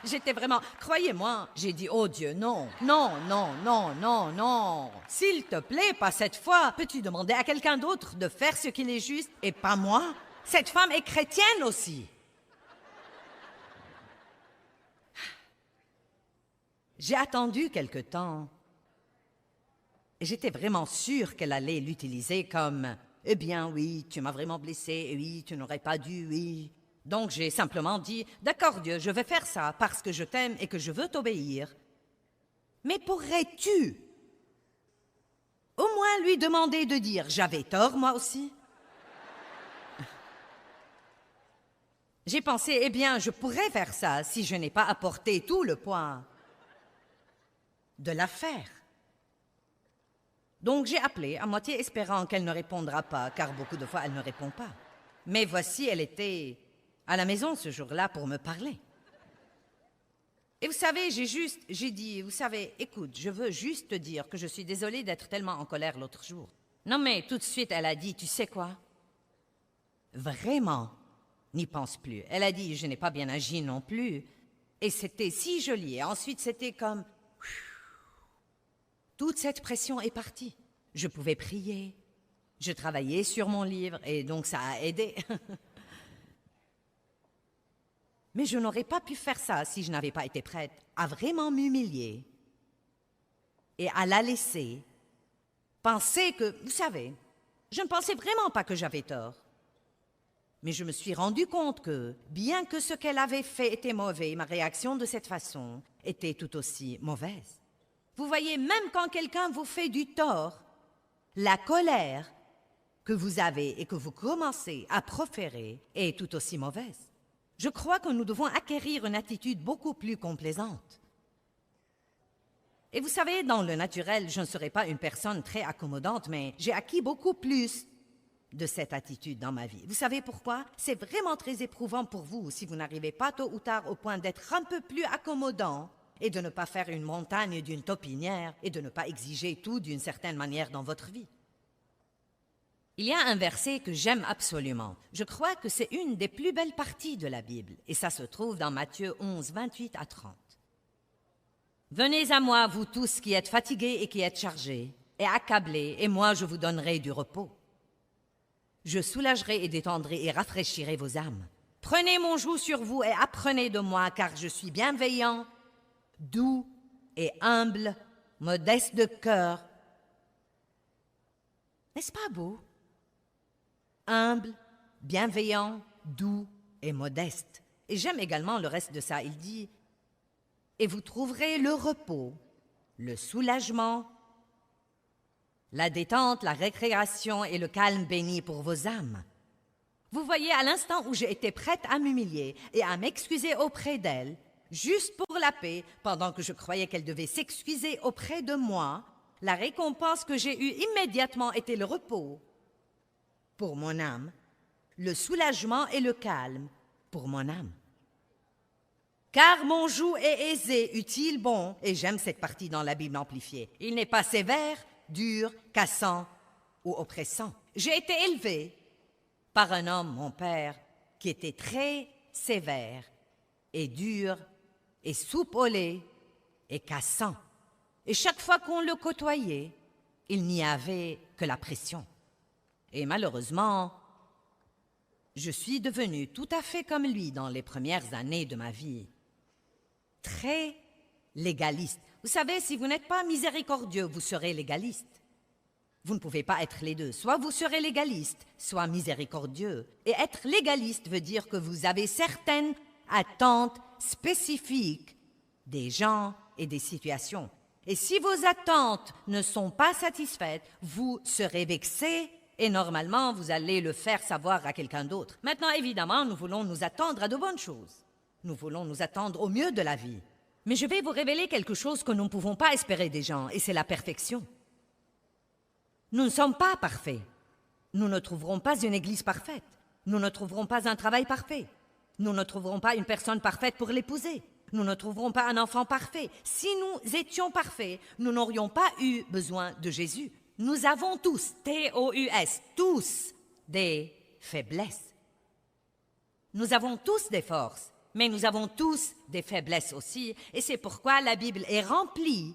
J'étais vraiment... Croyez-moi, j'ai dit, oh Dieu, non, non, non, non, non, non. S'il te plaît, pas cette fois. Peux-tu demander à quelqu'un d'autre de faire ce qu'il est juste et pas moi? Cette femme est chrétienne aussi. J'ai attendu quelque temps. Et j'étais vraiment sûre qu'elle allait l'utiliser comme... Eh bien, oui, tu m'as vraiment blessé, oui, tu n'aurais pas dû, oui. Donc j'ai simplement dit, d'accord Dieu, je vais faire ça parce que je t'aime et que je veux t'obéir. Mais pourrais-tu au moins lui demander de dire, j'avais tort moi aussi? J'ai pensé, eh bien, je pourrais faire ça si je n'ai pas apporté tout le poids de l'affaire. Donc j'ai appelé, à moitié espérant qu'elle ne répondra pas, car beaucoup de fois elle ne répond pas. Mais voici, elle était à la maison ce jour-là pour me parler. Et vous savez, j'ai dit, vous savez, écoute, je veux juste te dire que je suis désolée d'être tellement en colère l'autre jour. Non mais tout de suite, elle a dit, tu sais quoi? Vraiment, n'y pense plus. Elle a dit, je n'ai pas bien agi non plus. Et c'était si joli. Et ensuite, c'était comme... Toute cette pression est partie. Je pouvais prier. Je travaillais sur mon livre et donc ça a aidé. Mais je n'aurais pas pu faire ça si je n'avais pas été prête à vraiment m'humilier et à la laisser penser que, vous savez, je ne pensais vraiment pas que j'avais tort. Mais je me suis rendu compte que, bien que ce qu'elle avait fait était mauvais, ma réaction de cette façon était tout aussi mauvaise. Vous voyez, même quand quelqu'un vous fait du tort, la colère que vous avez et que vous commencez à proférer est tout aussi mauvaise. Je crois que nous devons acquérir une attitude beaucoup plus complaisante. Et vous savez, dans le naturel, je ne serai pas une personne très accommodante, mais j'ai acquis beaucoup plus de cette attitude dans ma vie. Vous savez pourquoi? C'est vraiment très éprouvant pour vous si vous n'arrivez pas tôt ou tard au point d'être un peu plus accommodant et de ne pas faire une montagne d'une taupinière et de ne pas exiger tout d'une certaine manière dans votre vie. Il y a un verset que j'aime absolument. Je crois que c'est une des plus belles parties de la Bible, et ça se trouve dans Matthieu 11, 28 à 30. « Venez à moi, vous tous qui êtes fatigués et qui êtes chargés, et accablés, et moi je vous donnerai du repos. Je soulagerai et détendrai et rafraîchirai vos âmes. Prenez mon joug sur vous et apprenez de moi, car je suis bienveillant, doux et humble, modeste de cœur. » N'est-ce pas beau? Humble, bienveillant, doux et modeste. Et j'aime également le reste de ça. Il dit, « Et vous trouverez le repos, le soulagement, la détente, la récréation et le calme béni pour vos âmes. » Vous voyez, à l'instant où j'ai été prête à m'humilier et à m'excuser auprès d'elle, juste pour la paix, pendant que je croyais qu'elle devait s'excuser auprès de moi, la récompense que j'ai eue immédiatement était le repos pour mon âme, le soulagement et le calme pour mon âme. Car mon joug est aisé, utile, bon, et j'aime cette partie dans la Bible amplifiée. Il n'est pas sévère, dur, cassant ou oppressant. J'ai été élevée par un homme, mon père, qui était très sévère et dur et soupolé et cassant. Et chaque fois qu'on le côtoyait, il n'y avait que la pression. Et malheureusement, je suis devenue tout à fait comme lui dans les premières années de ma vie. Très légaliste. Vous savez, si vous n'êtes pas miséricordieux, vous serez légaliste. Vous ne pouvez pas être les deux. Soit vous serez légaliste, soit miséricordieux. Et être légaliste veut dire que vous avez certaines attentes spécifiques des gens et des situations. Et si vos attentes ne sont pas satisfaites, vous serez vexé et normalement, vous allez le faire savoir à quelqu'un d'autre. Maintenant, évidemment, nous voulons nous attendre à de bonnes choses. Nous voulons nous attendre au mieux de la vie. Mais je vais vous révéler quelque chose que nous ne pouvons pas espérer des gens, et c'est la perfection. Nous ne sommes pas parfaits. Nous ne trouverons pas une église parfaite. Nous ne trouverons pas un travail parfait. Nous ne trouverons pas une personne parfaite pour l'épouser. Nous ne trouverons pas un enfant parfait. Si nous étions parfaits, nous n'aurions pas eu besoin de Jésus. Nous avons tous, T-O-U-S, tous, des faiblesses. Nous avons tous des forces, mais nous avons tous des faiblesses aussi. Et c'est pourquoi la Bible est remplie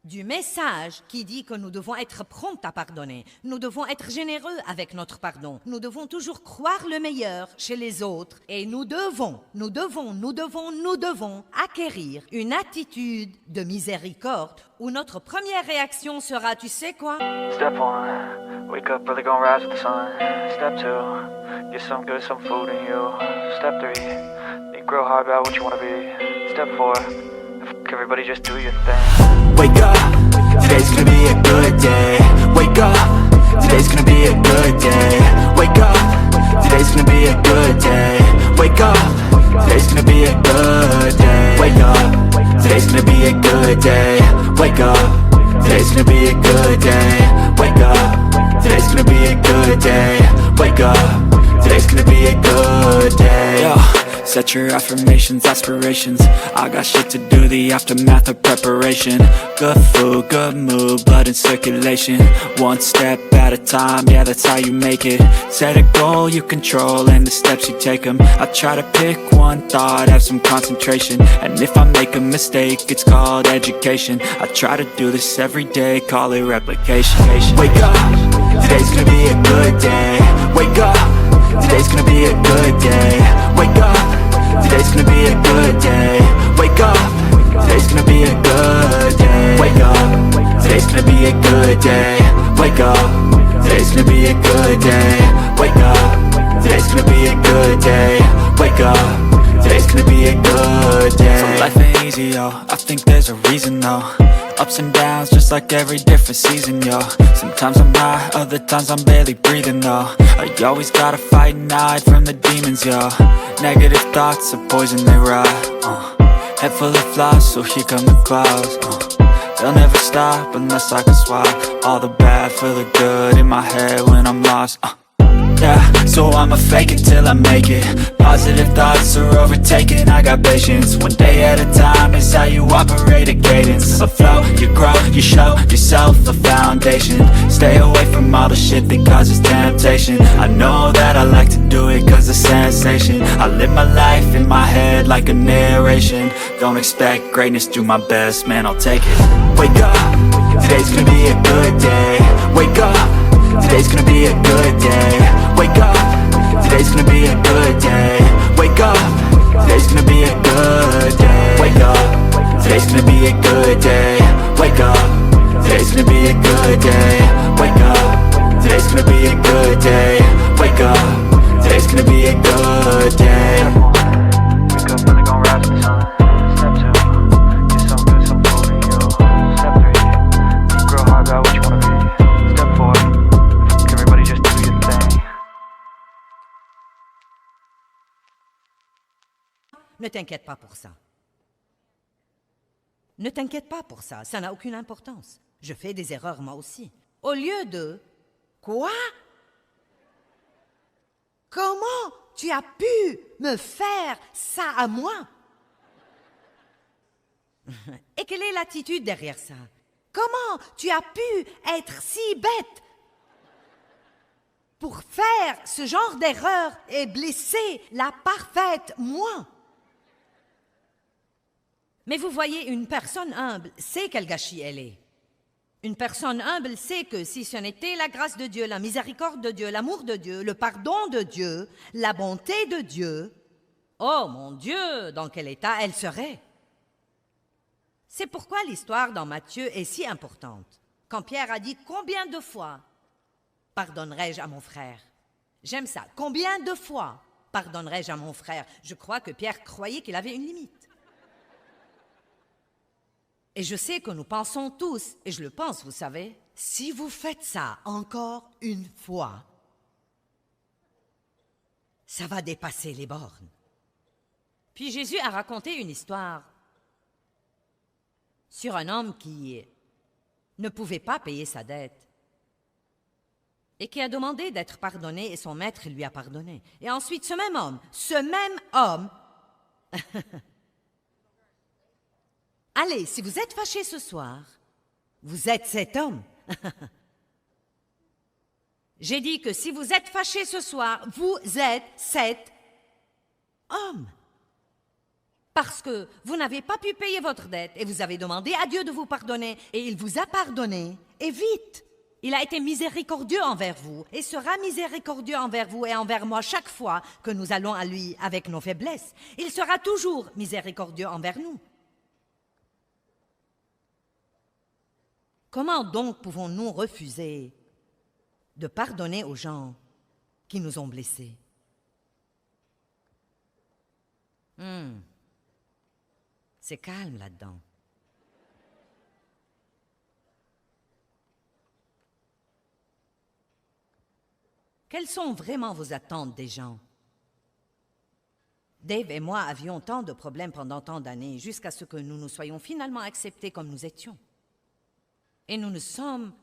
du message qui dit que nous devons être prompts à pardonner. Nous devons être généreux avec notre pardon. Nous devons toujours croire le meilleur chez les autres. Et nous devons acquérir une attitude de miséricorde où notre première réaction sera, tu sais quoi? Step 1, wake up early, gonna rise with the sun. Step 2, get some good, some food in you. Step 3, think real hard about what you wanna be. Step 4, everybody just do your thing. Wake up, today's gonna be a good day. Wake up, today's gonna be a good day. Wake up, today's gonna be a good day. Wake up, today's gonna be a good day. Wake up, today's gonna be a good day. Wake up, today's gonna be a good day. Wake up, today's gonna be a good day. Wake up, today's gonna be a good day. Yo. Set your affirmations, aspirations. I got shit to do, the aftermath of preparation. Good food, good mood, blood in circulation. One step at a time, yeah, that's how you make it. Set a goal you control and the steps you take them. I try to pick one thought, have some concentration. And if I make a mistake, it's called education. I try to do this every day, call it replication. Wake up, today's gonna be a good day. Wake up, today's gonna be a good day. Wake up, today's gonna be a good day. Wake up, today's gonna be a good day. Wake up, today's gonna be a good day. Wake up, today's gonna be a good day. Wake up, today's gonna be a good day. Wake up, today's gonna be a good day. So life ain't easy, yo, I think there's a reason though. Ups and downs, just like every different season, yo. Sometimes I'm high, other times I'm barely breathing, though. I always gotta fight and hide from the demons, yo. Negative thoughts are poison, they rot. Head full of flies, so here come the clouds. They'll never stop unless I can swap all the bad for the good in my head when I'm lost. Yeah, so I'ma fake it till I make it. Positive thoughts are overtaken, I got patience. One day at a time is how you operate a cadence. A flow, you grow, you show yourself a foundation. Stay away from all the shit that causes temptation. I know that I like to do it cause it's sensation. I live my life in my head like a narration. Don't expect greatness, do my best, man, I'll take it. Wake up, today's gonna be a good day. Wake up, today's gonna be a good day. Wake up, today's gonna be a good day. Wake up, today's gonna be a good day. Wake up, today's gonna be a good day. Wake up, today's gonna be a good day. Wake up, today's gonna be a good day. Wake up, today's gonna be a good day. Wake up early, gonna rise with the sun. Step 2, get some good, some food in you. Step 3, think real hard about what you wanna be. Step 4, everybody just do your thing. Ne t'inquiète pas pour ça. Ne t'inquiète pas pour ça, ça n'a aucune importance. Je fais des erreurs moi aussi. Au lieu de... Quoi? Comment tu as pu me faire ça à moi? Et quelle est l'attitude derrière ça? Comment tu as pu être si bête pour faire ce genre d'erreur et blesser la parfaite moi? Mais vous voyez, une personne humble sait quel gâchis elle est. Une personne humble sait que si ce n'était la grâce de Dieu, la miséricorde de Dieu, l'amour de Dieu, le pardon de Dieu, la bonté de Dieu, oh mon Dieu, dans quel état elle serait? C'est pourquoi l'histoire dans Matthieu est si importante. Quand Pierre a dit « Combien de fois pardonnerai-je à mon frère ?» J'aime ça. Combien de fois pardonnerai-je à mon frère? Je crois que Pierre croyait qu'il avait une limite. Et je sais que nous pensons tous, et je le pense, vous savez, si vous faites ça encore une fois, ça va dépasser les bornes. Puis Jésus a raconté une histoire sur un homme qui ne pouvait pas payer sa dette et qui a demandé d'être pardonné et son maître lui a pardonné. Et ensuite, ce même homme, allez, si vous êtes fâché ce soir, vous êtes cet homme. J'ai dit que si vous êtes fâché ce soir, vous êtes cet homme. Parce que vous n'avez pas pu payer votre dette et vous avez demandé à Dieu de vous pardonner et il vous a pardonné, et vite. Il a été miséricordieux envers vous et sera miséricordieux envers vous et envers moi chaque fois que nous allons à lui avec nos faiblesses. Il sera toujours miséricordieux envers nous. Comment donc pouvons-nous refuser de pardonner aux gens qui nous ont blessés? C'est calme là-dedans. Quelles sont vraiment vos attentes des gens? Dave et moi avions tant de problèmes pendant tant d'années, jusqu'à ce que nous nous soyons finalement acceptés comme nous étions. Et nous nous sommes,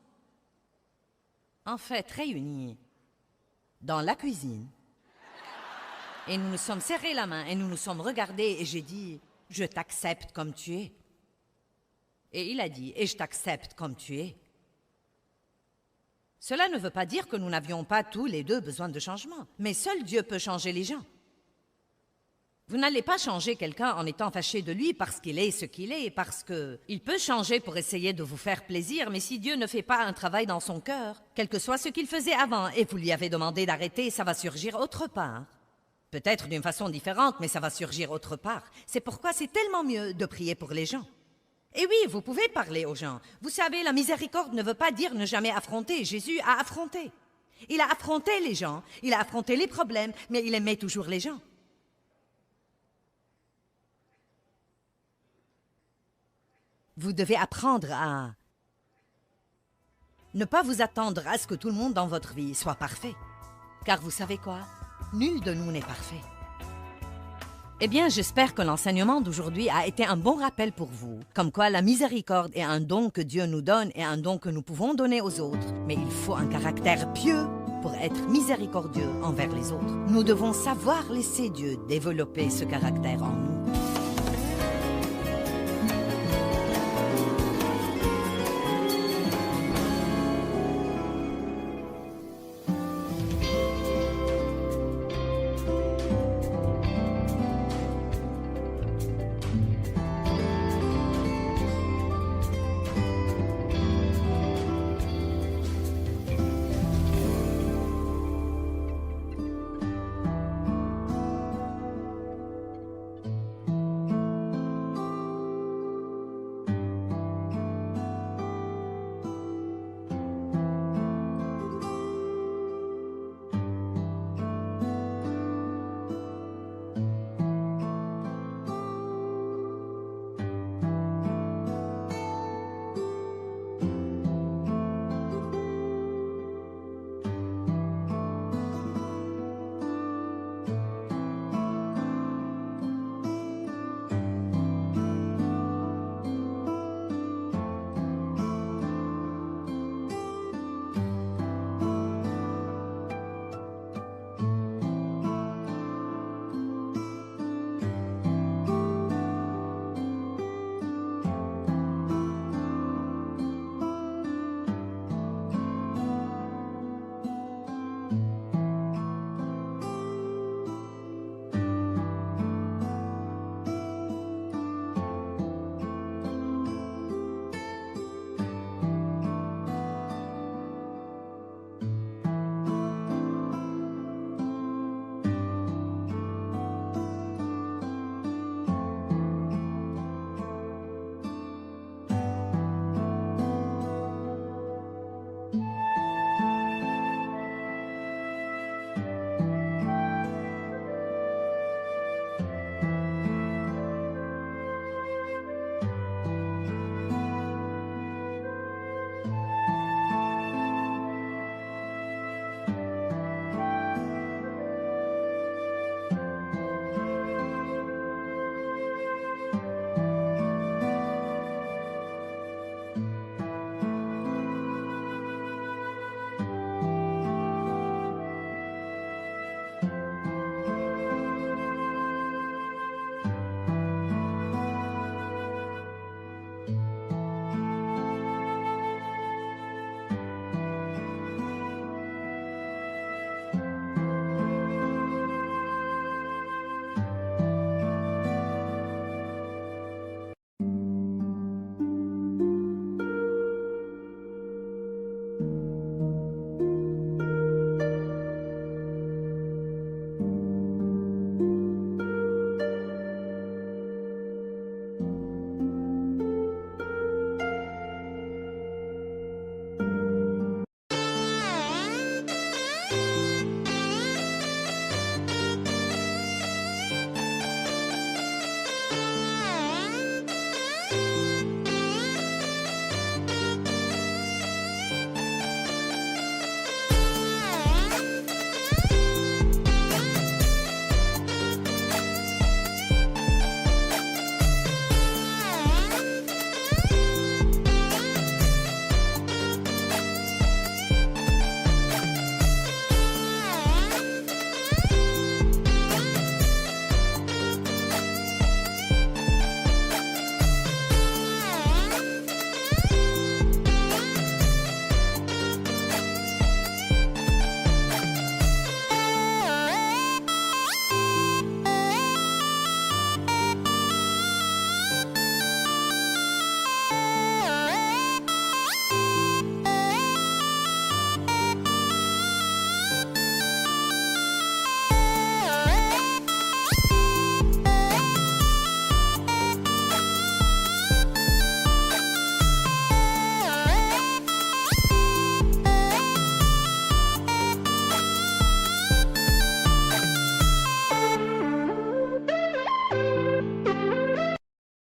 en fait, réunis dans la cuisine. Et nous nous sommes serrés la main et nous nous sommes regardés et j'ai dit... Je t'accepte comme tu es. Et il a dit, et je t'accepte comme tu es. Cela ne veut pas dire que nous n'avions pas tous les deux besoin de changement, mais seul Dieu peut changer les gens. Vous n'allez pas changer quelqu'un en étant fâché de lui parce qu'il est ce qu'il est, parce qu'il peut changer pour essayer de vous faire plaisir, mais si Dieu ne fait pas un travail dans son cœur, quel que soit ce qu'il faisait avant, et vous lui avez demandé d'arrêter, ça va surgir autre part. Peut-être d'une façon différente, mais ça va surgir autre part. C'est pourquoi c'est tellement mieux de prier pour les gens. Et oui, vous pouvez parler aux gens. Vous savez, la miséricorde ne veut pas dire ne jamais affronter. Jésus a affronté. Il a affronté les gens, il a affronté les problèmes, mais il aimait toujours les gens. Vous devez apprendre à ne pas vous attendre à ce que tout le monde dans votre vie soit parfait. Car vous savez quoi? Nul de nous n'est parfait. Eh bien, j'espère que l'enseignement d'aujourd'hui a été un bon rappel pour vous, comme quoi la miséricorde est un don que Dieu nous donne et un don que nous pouvons donner aux autres, mais il faut un caractère pieux pour être miséricordieux envers les autres. Nous devons savoir laisser Dieu développer ce caractère en nous.